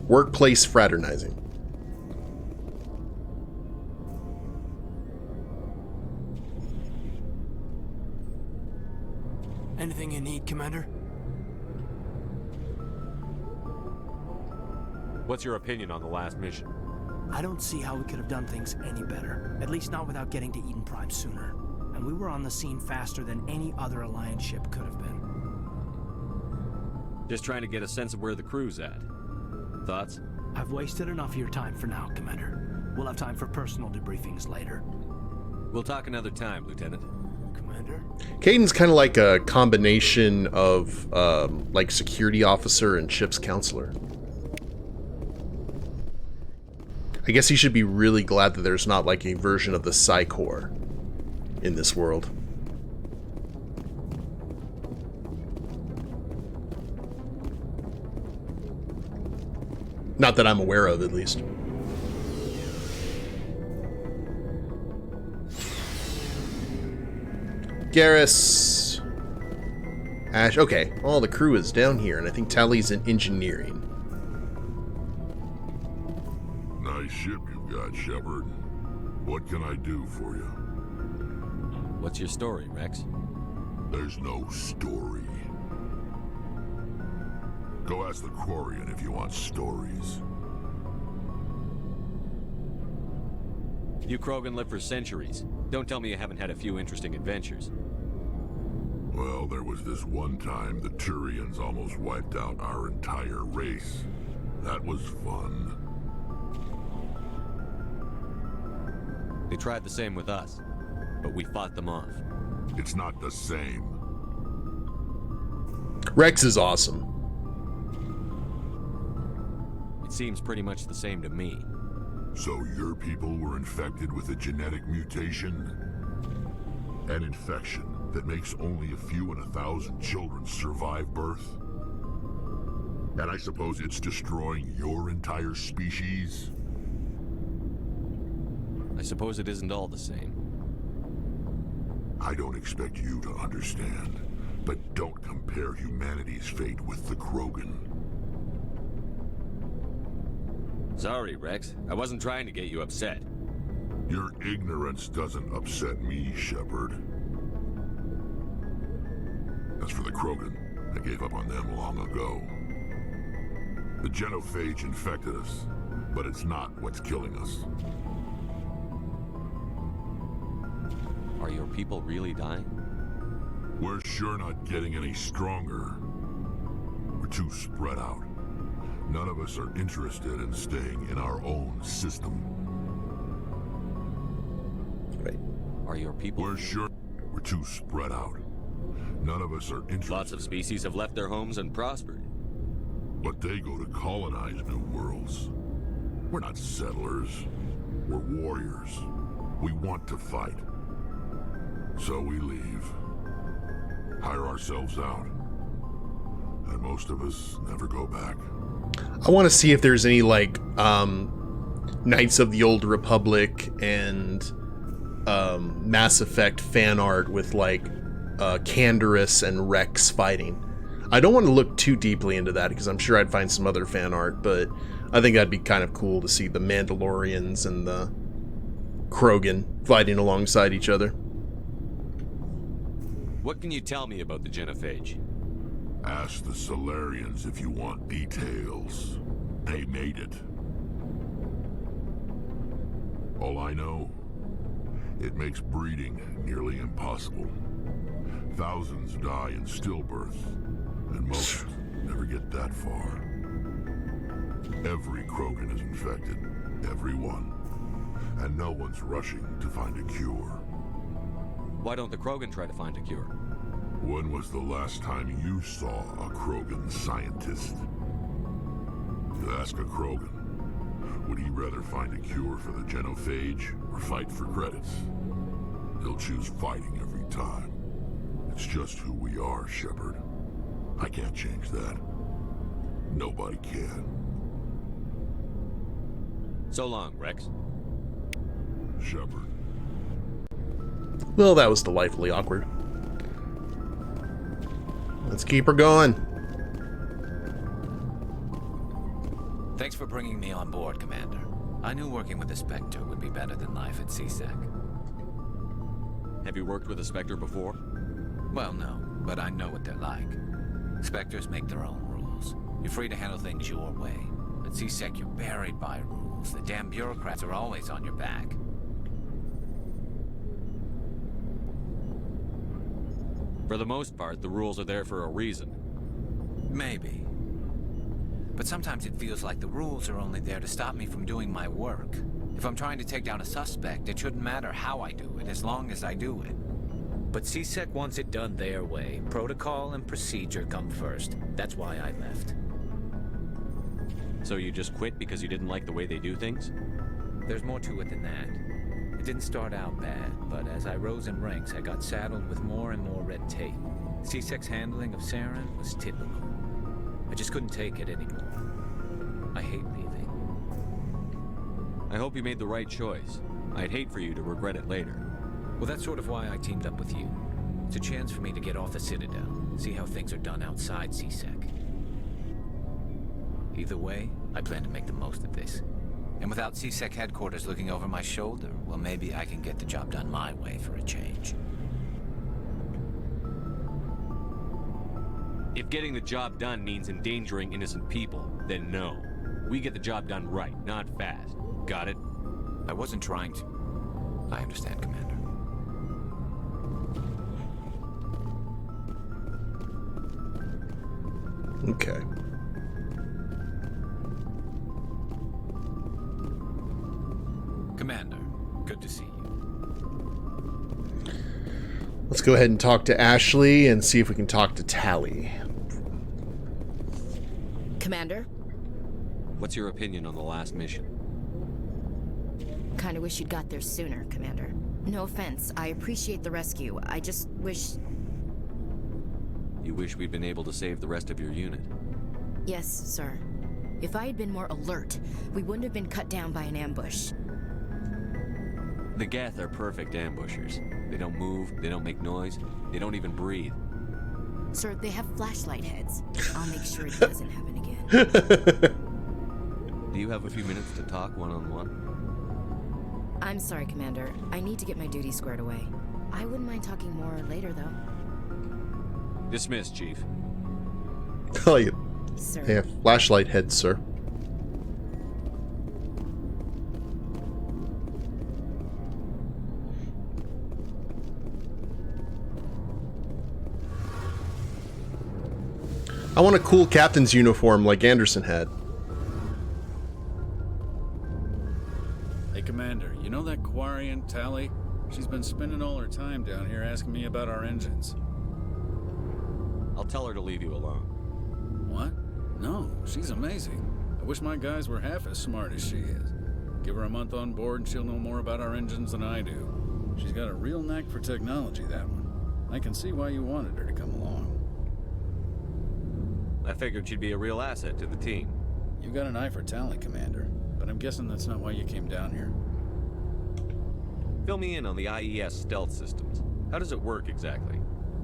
Workplace fraternizing. Anything you need, Commander? What's your opinion on the last mission? I don't see how we could have done things any better. At least not without getting to Eden Prime sooner. And we were on the scene faster than any other Alliance ship could have been. Just trying to get a sense of where the crew's at. Thoughts? I've wasted enough of your time for now, Commander. We'll have time for personal debriefings later. We'll talk another time, Lieutenant. Commander? Caden's kind of like a combination of like security officer and ship's counselor. I guess he should be really glad that there's not like a version of the Psy-Corps in this world. Not that I'm aware of, at least. Garrus. Ash. Okay, all the crew is down here, and I think Tally's in engineering. Nice ship you've got, Shepard. What can I do for you? What's your story, Rex? There's no story. Go ask the Quarian if you want stories. You Krogan live for centuries. Don't tell me you haven't had a few interesting adventures. Well, there was this one time the Turians almost wiped out our entire race. That was fun. They tried the same with us, but we fought them off. It's not the same. Rex is awesome. It seems pretty much the same to me. So your people were infected with a genetic mutation? An infection that makes only a few in 1,000 children survive birth? And I suppose it's destroying your entire species? I suppose it isn't all the same. I don't expect you to understand, but don't compare humanity's fate with the Krogan. Sorry, Rex. I wasn't trying to get you upset. Your ignorance doesn't upset me, Shepard. As for the Krogan, I gave up on them long ago. The genophage infected us, but it's not what's killing us. Are your people really dying? We're sure not getting any stronger. We're too spread out. None of us are interested in staying in our own system. Right. Are your people... We're too spread out. None of us are interested... Lots of species have left their homes and prospered. But they go to colonize new worlds. We're not settlers. We're warriors. We want to fight. So we leave. hire ourselves out. And most of us never go back. I want to see if there's any, like, Knights of the Old Republic and Mass Effect fan art with, like, Canderous and Rex fighting. I don't want to look too deeply into that because I'm sure I'd find some other fan art, but I think that'd be kind of cool to see the Mandalorians and the Krogan fighting alongside each other. What can you tell me about the genophage? Ask the Solarians if you want details. They made it. All I know, it makes breeding nearly impossible. Thousands die in stillbirth, and most never get that far. Every Krogan is infected, every one. And no one's rushing to find a cure. Why don't the Krogan try to find a cure? When was the last time you saw a Krogan scientist? You ask a Krogan, would he rather find a cure for the genophage or fight for credits? He'll choose fighting every time. It's just who we are, Shepard. I can't change that. Nobody can. So long, Rex. Shepard. Well, that was delightfully awkward. Let's keep her going. Thanks for bringing me on board, Commander. I knew working with the Spectre would be better than life at CSEC. Have you worked with a Spectre before? Well, no, but I know what they're like. Spectres make their own rules. You're free to handle things your way. At CSEC, you're buried by rules. The damn bureaucrats are always on your back. For the most part, the rules are there for a reason. Maybe. But sometimes it feels like the rules are only there to stop me from doing my work. If I'm trying to take down a suspect, it shouldn't matter how I do it, as long as I do it. But CSEC wants it done their way. Protocol and procedure come first. That's why I left. So you just quit because you didn't like the way they do things? There's more to it than that. It didn't start out bad, but as I rose in ranks, I got saddled with more and more red tape. CSEC's handling of Saren was typical. I just couldn't take it anymore. I hate leaving. I hope you made the right choice. I'd hate for you to regret it later. Well, that's sort of why I teamed up with you. It's a chance for me to get off the Citadel, see how things are done outside CSEC. Either way, I plan to make the most of this. And without CSEC headquarters looking over my shoulder, well, maybe I can get the job done my way for a change. If getting the job done means endangering innocent people, then no. We get the job done right, not fast. Got it? I wasn't trying to. I understand, Commander. Okay. Commander, good to see you. Let's go ahead and talk to Ashley and see if we can talk to Tally. Commander? What's your opinion on the last mission? Kinda wish you'd got there sooner, Commander. No offense, I appreciate the rescue. I just wish... You wish we'd been able to save the rest of your unit? Yes, sir. If I had been more alert, we wouldn't have been cut down by an ambush. The Geth are perfect ambushers. They don't move, they don't make noise, they don't even breathe. Sir, they have flashlight heads. I'll make sure it doesn't happen again. Do you have a few minutes to talk one-on-one? I'm sorry, Commander. I need to get my duty squared away. I wouldn't mind talking more later, though. Dismissed, Chief. Oh, you. Sir. Yeah, flashlight heads, sir. I want a cool captain's uniform like Anderson had. Hey, Commander, you know that Quarian, Tally? She's been spending all her time down here asking me about our engines. I'll tell her to leave you alone. What? No, she's amazing. I wish my guys were half as smart as she is. Give her a month on board and she'll know more about our engines than I do. She's got a real knack for technology, that one. I can see why you wanted her to come along. I figured she'd be a real asset to the team. You got an eye for talent, Commander, but I'm guessing that's not why you came down here. Fill me in on the IES stealth systems. How does it work exactly?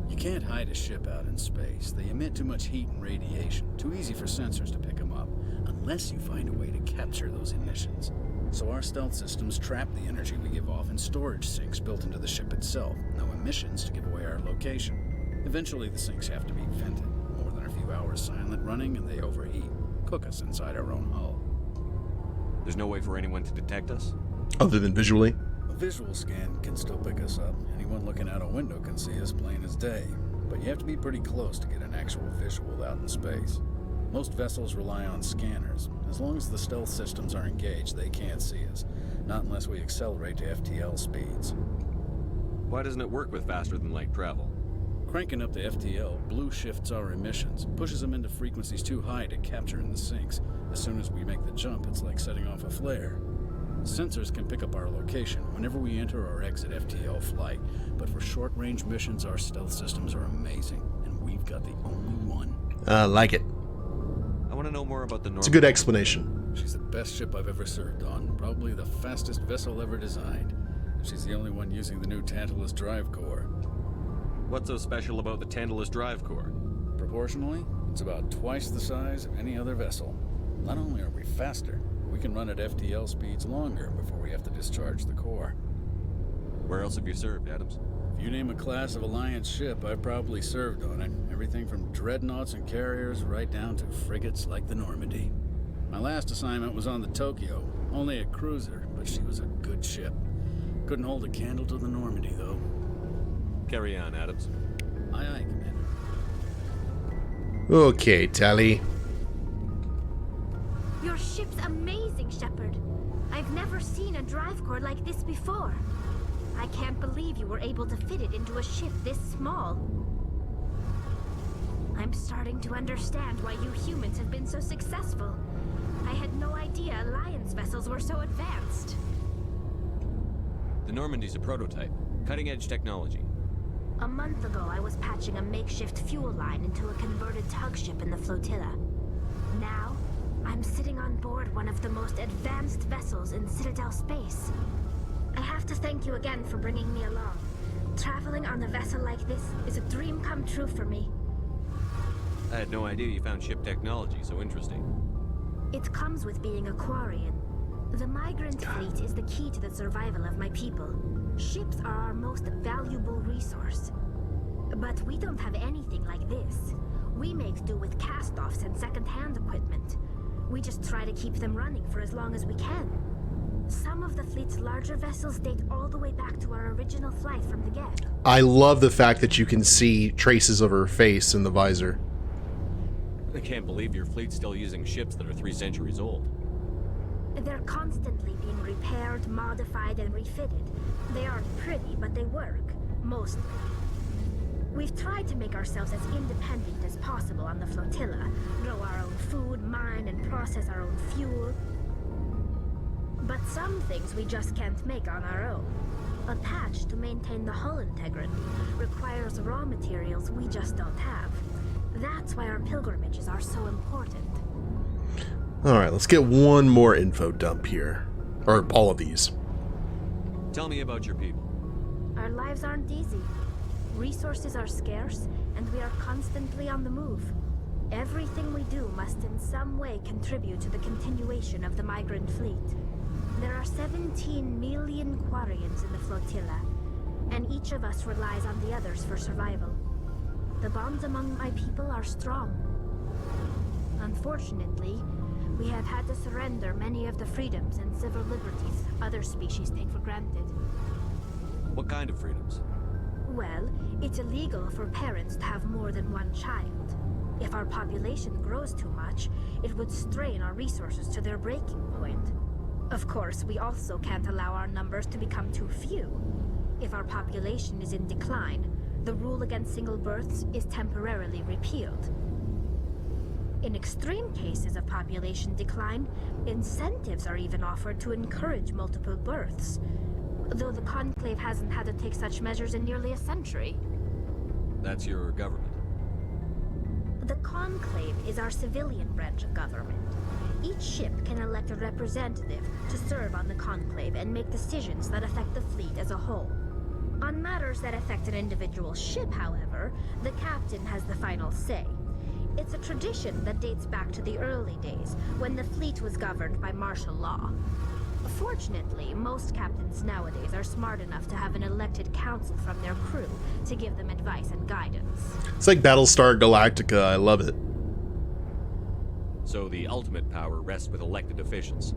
You can't hide a ship out in space. They emit too much heat and radiation. Too easy for sensors to pick them up, unless you find a way to capture those emissions. So our stealth systems trap the energy we give off in storage sinks built into the ship itself. No emissions to give away our location. Eventually the sinks have to be vented. More than a few hours silent running and they overheat. Cook us inside our own hull. There's no way for anyone to detect us? Other than visually? A visual scan can still pick us up. Anyone looking out a window can see us plain as day. But you have to be pretty close to get an actual visual out in space. Most vessels rely on scanners. As long as the stealth systems are engaged, they can't see us. Not unless we accelerate to FTL speeds. Why doesn't it work with faster than light travel? Cranking up to FTL blue shifts our emissions, pushes them into frequencies too high to capture in the sinks. As soon as we make the jump, it's like setting off a flare. Sensors can pick up our location whenever we enter or exit FTL flight, but for short-range missions, our stealth systems are amazing, and we've got the only one. Like it. I want to know more about the Normandy. It's a good explanation. She's the best ship I've ever served on, probably the fastest vessel ever designed. She's the only one using the new Tantalus drive core. What's so special about the Tantalus drive core? Proportionally, it's about twice the size of any other vessel. Not only are we faster, we can run at FTL speeds longer before we have to discharge the core. Where else have you served, Adams? If you name a class of Alliance ship, I've probably served on it. Everything from dreadnoughts and carriers right down to frigates like the Normandy. My last assignment was on the Tokyo, only a cruiser, but she was a good ship. Couldn't hold a candle to the Normandy, though. Carry on, Adams. Aye, aye, Commander. Okay, Tally. Your ship's amazing, Shepard. I've never seen a drive core like this before. I can't believe you were able to fit it into a ship this small. I'm starting to understand why you humans have been so successful. I had no idea Alliance vessels were so advanced. The Normandy's a prototype. Cutting-edge technology. A month ago, I was patching a makeshift fuel line into a converted tug ship in the flotilla. Now, I'm sitting on board one of the most advanced vessels in Citadel space. I have to thank you again for bringing me along. Traveling on a vessel like this is a dream come true for me. I had no idea you found ship technology so interesting. It comes with being a Quarian. The migrant fleet is the key to the survival of my people. Ships are our most valuable resource. But we don't have anything like this. We make do with cast-offs and second-hand equipment. We just try to keep them running for as long as we can. Some of the fleet's larger vessels date all the way back to our original flight from the get. I love the fact that you can see traces of her face in the visor. I can't believe your fleet's still using ships that are 3 centuries old. They're constantly being repaired, modified, and refitted. They aren't pretty, but they work. Mostly. We've tried to make ourselves as independent as possible on the flotilla. Grow our own food, mine, and process our own fuel. But some things we just can't make on our own. A patch to maintain the hull integrity requires raw materials we just don't have. That's why our pilgrimages are so important. Alright, let's get one more info dump here. Or all of these. Tell me about your people. Our lives aren't easy. Resources are scarce, and we are constantly on the move. Everything we do must in some way contribute to the continuation of the migrant fleet. There are 17 million Quarians in the flotilla, and each of us relies on the others for survival. The bonds among my people are strong. Unfortunately, we have had to surrender many of the freedoms and civil liberties other species take for granted. What kind of freedoms? Well, it's illegal for parents to have more than one child. If our population grows too much, it would strain our resources to their breaking point. Of course, we also can't allow our numbers to become too few. If our population is in decline, the rule against single births is temporarily repealed. In extreme cases of population decline, incentives are even offered to encourage multiple births, though the Conclave hasn't had to take such measures in nearly a century. That's your government? The Conclave is our civilian branch of government. Each ship can elect a representative to serve on the Conclave and make decisions that affect the fleet as a whole. On matters that affect an individual ship, however, the captain has the final say. It's a tradition that dates back to the early days, when the fleet was governed by martial law. Fortunately, most captains nowadays are smart enough to have an elected council from their crew to give them advice and guidance. It's like Battlestar Galactica. I love it. So the ultimate power rests with elected officials.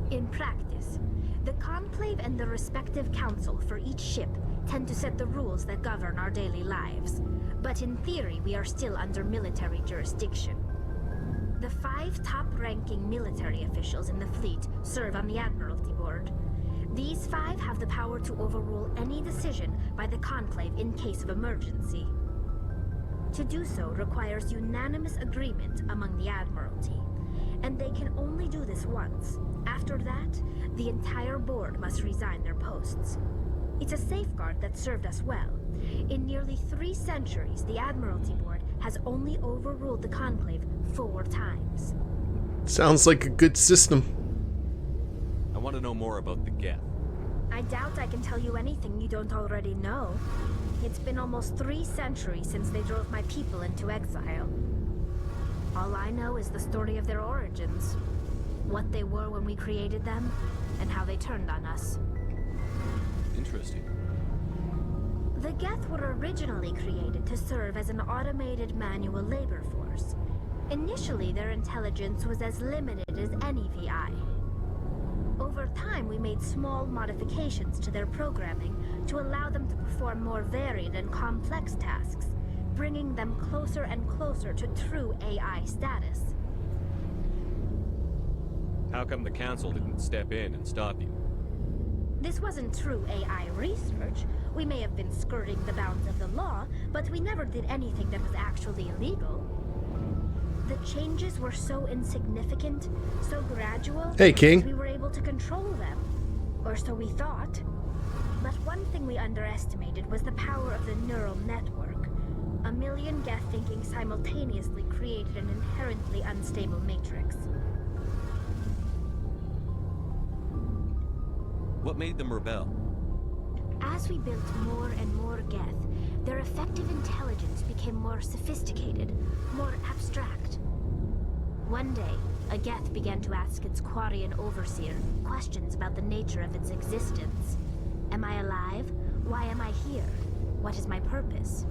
In practice, the Conclave and the respective council for each ship tend to set the rules that govern our daily lives. But in theory, we are still under military jurisdiction. The 5 top-ranking military officials in the fleet serve on the Admiralty Board. These 5 have the power to overrule any decision by the Conclave in case of emergency. To do so requires unanimous agreement among the Admiralty, and they can only do this once. After that, the entire board must resign their posts. It's a safeguard that served us well. In nearly 3 centuries, the Admiralty Board has only overruled the Conclave 4 times. Sounds like a good system. I want to know more about the Geth. I doubt I can tell you anything you don't already know. It's been almost 3 centuries since they drove my people into exile. All I know is the story of their origins, what they were when we created them, and how they turned on us. Interesting. The Geth were originally created to serve as an automated manual labor force. Initially, their intelligence was as limited as any VI. Over time, we made small modifications to their programming to allow them to perform more varied and complex tasks, bringing them closer and closer to true AI status. How come the Council didn't step in and stop you? This wasn't true AI research. We may have been skirting the bounds of the law, but we never did anything that was actually illegal. The changes were so insignificant, so gradual, Hey, King. that we were able to control them. Or so we thought. But one thing we underestimated was the power of the neural network. A million Geth thinking simultaneously created an inherently unstable matrix. What made them rebel? As we built more and more Geth, their effective intelligence became more sophisticated, more abstract. One day, a Geth began to ask its Quarian overseer questions about the nature of its existence. Am I alive? Why am I here? What is my purpose?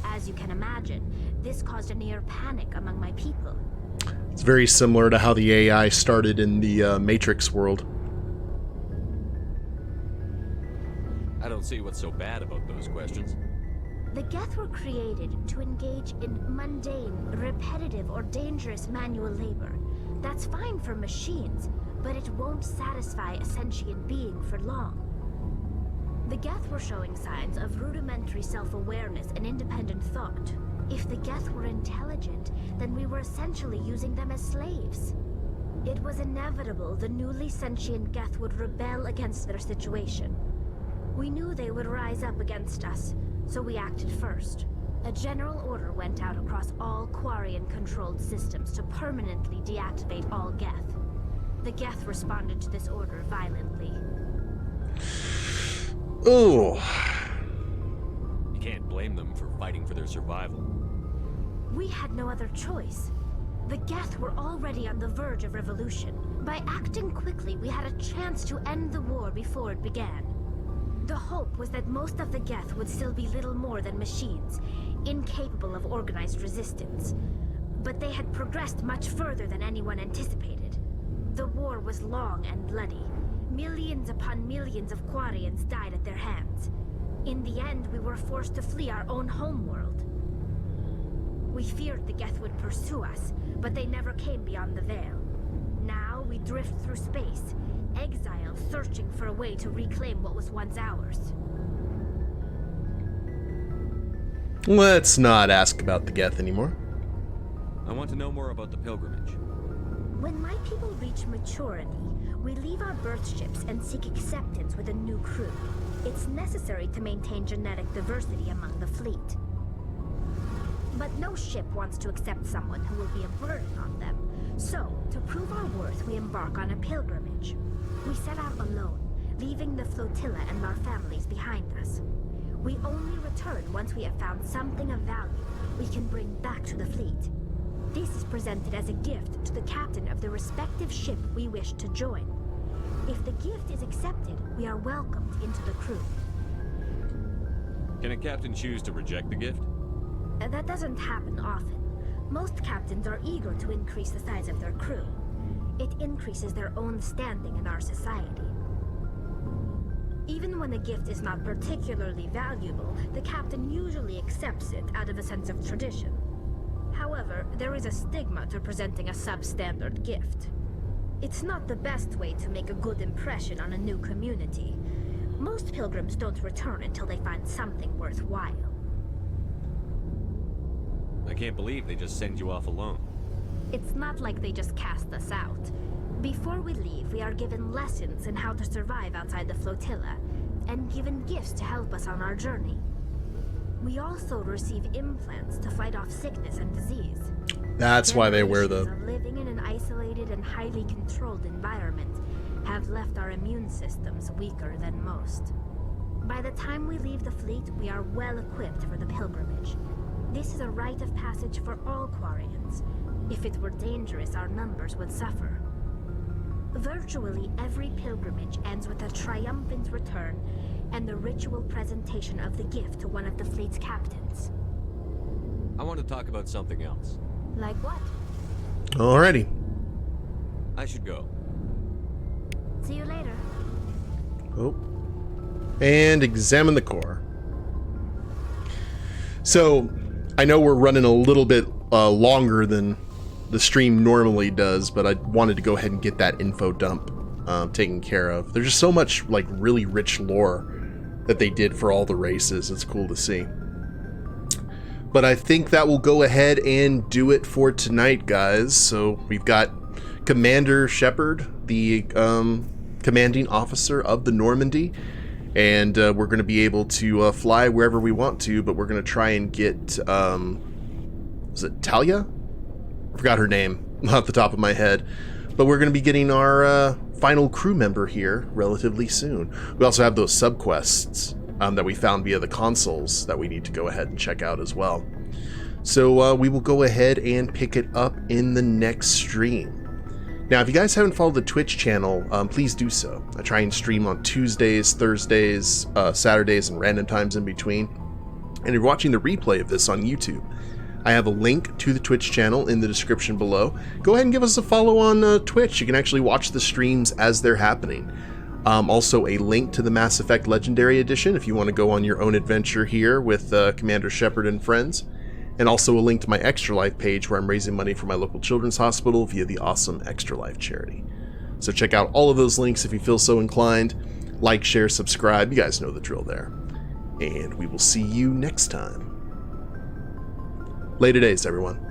As you can imagine, this caused a near panic among my people. It's very similar to how the AI started in the Matrix world. I don't see what's so bad about those questions. The Geth were created to engage in mundane, repetitive, or dangerous manual labor. That's fine for machines, but it won't satisfy a sentient being for long. The Geth were showing signs of rudimentary self-awareness and independent thought. If the Geth were intelligent, then we were essentially using them as slaves. It was inevitable the newly sentient Geth would rebel against their situation. We knew they would rise up against us, so we acted first. A general order went out across all Quarian-controlled systems to permanently deactivate all Geth. The Geth responded to this order violently. Ooh. You can't blame them for fighting for their survival. We had no other choice. The Geth were already on the verge of revolution. By acting quickly, we had a chance to end the war before it began. The hope was that most of the Geth would still be little more than machines, incapable of organized resistance. But they had progressed much further than anyone anticipated. The war was long and bloody. Millions upon millions of Quarians died at their hands. In the end, we were forced to flee our own homeworld. We feared the Geth would pursue us, but they never came beyond the Veil. Now we drift through space, exile, searching for a way to reclaim what was once ours. Let's not ask about the Geth anymore. I want to know more about the pilgrimage. When my people reach maturity, we leave our birth ships and seek acceptance with a new crew. It's necessary to maintain genetic diversity among the fleet. But no ship wants to accept someone who will be a burden on them. So, to prove our worth, we embark on a pilgrimage. We set out alone, leaving the flotilla and our families behind us. We only return once we have found something of value we can bring back to the fleet. This is presented as a gift to the captain of the respective ship we wish to join. If the gift is accepted, we are welcomed into the crew. Can a captain choose to reject the gift? That doesn't happen often. Most captains are eager to increase the size of their crew. It increases their own standing in our society. Even when a gift is not particularly valuable, the captain usually accepts it out of a sense of tradition. However, there is a stigma to presenting a substandard gift. It's not the best way to make a good impression on a new community. Most pilgrims don't return until they find something worthwhile. I can't believe they just send you off alone. It's not like they just cast us out. Before we leave, we are given lessons in how to survive outside the flotilla, and given gifts to help us on our journey. We also receive implants to fight off sickness and disease. That's why they wear them. Living in an isolated and highly controlled environment have left our immune systems weaker than most. By the time we leave the fleet, we are well equipped for the pilgrimage. This is a rite of passage for all Quarians. If it were dangerous, our numbers would suffer. Virtually every pilgrimage ends with a triumphant return and the ritual presentation of the gift to one of the fleet's captains. I want to talk about something else. Like what? Alrighty. I should go. See you later. Oh. And examine the core. So, I know we're running a little bit longer than the stream normally does, but I wanted to go ahead and get that info dump taken care of. There's just so much like really rich lore that they did for all the races. It's cool to see. But I think that will go ahead and do it for tonight, guys. So we've got Commander Shepard, the commanding officer of the Normandy, and we're going to be able to fly wherever we want to, but we're going to try and get, was it Talia? I forgot her name off the top of my head, but we're going to be getting our final crew member here relatively soon. We also have those subquests that we found via the consoles that we need to go ahead and check out as well. So we will go ahead and pick it up in the next stream. Now, if you guys haven't followed the Twitch channel, please do so. I try and stream on Tuesdays, Thursdays, Saturdays, and random times in between. And if you're watching the replay of this on YouTube, I have a link to the Twitch channel in the description below. Go ahead and give us a follow on Twitch. You can actually watch the streams as they're happening. Also, a link to the Mass Effect Legendary Edition if you want to go on your own adventure here with Commander Shepard and friends. And also a link to my Extra Life page where I'm raising money for my local children's hospital via the awesome Extra Life charity. So check out all of those links if you feel so inclined. Like, share, subscribe. You guys know the drill there. And we will see you next time. Later days, everyone.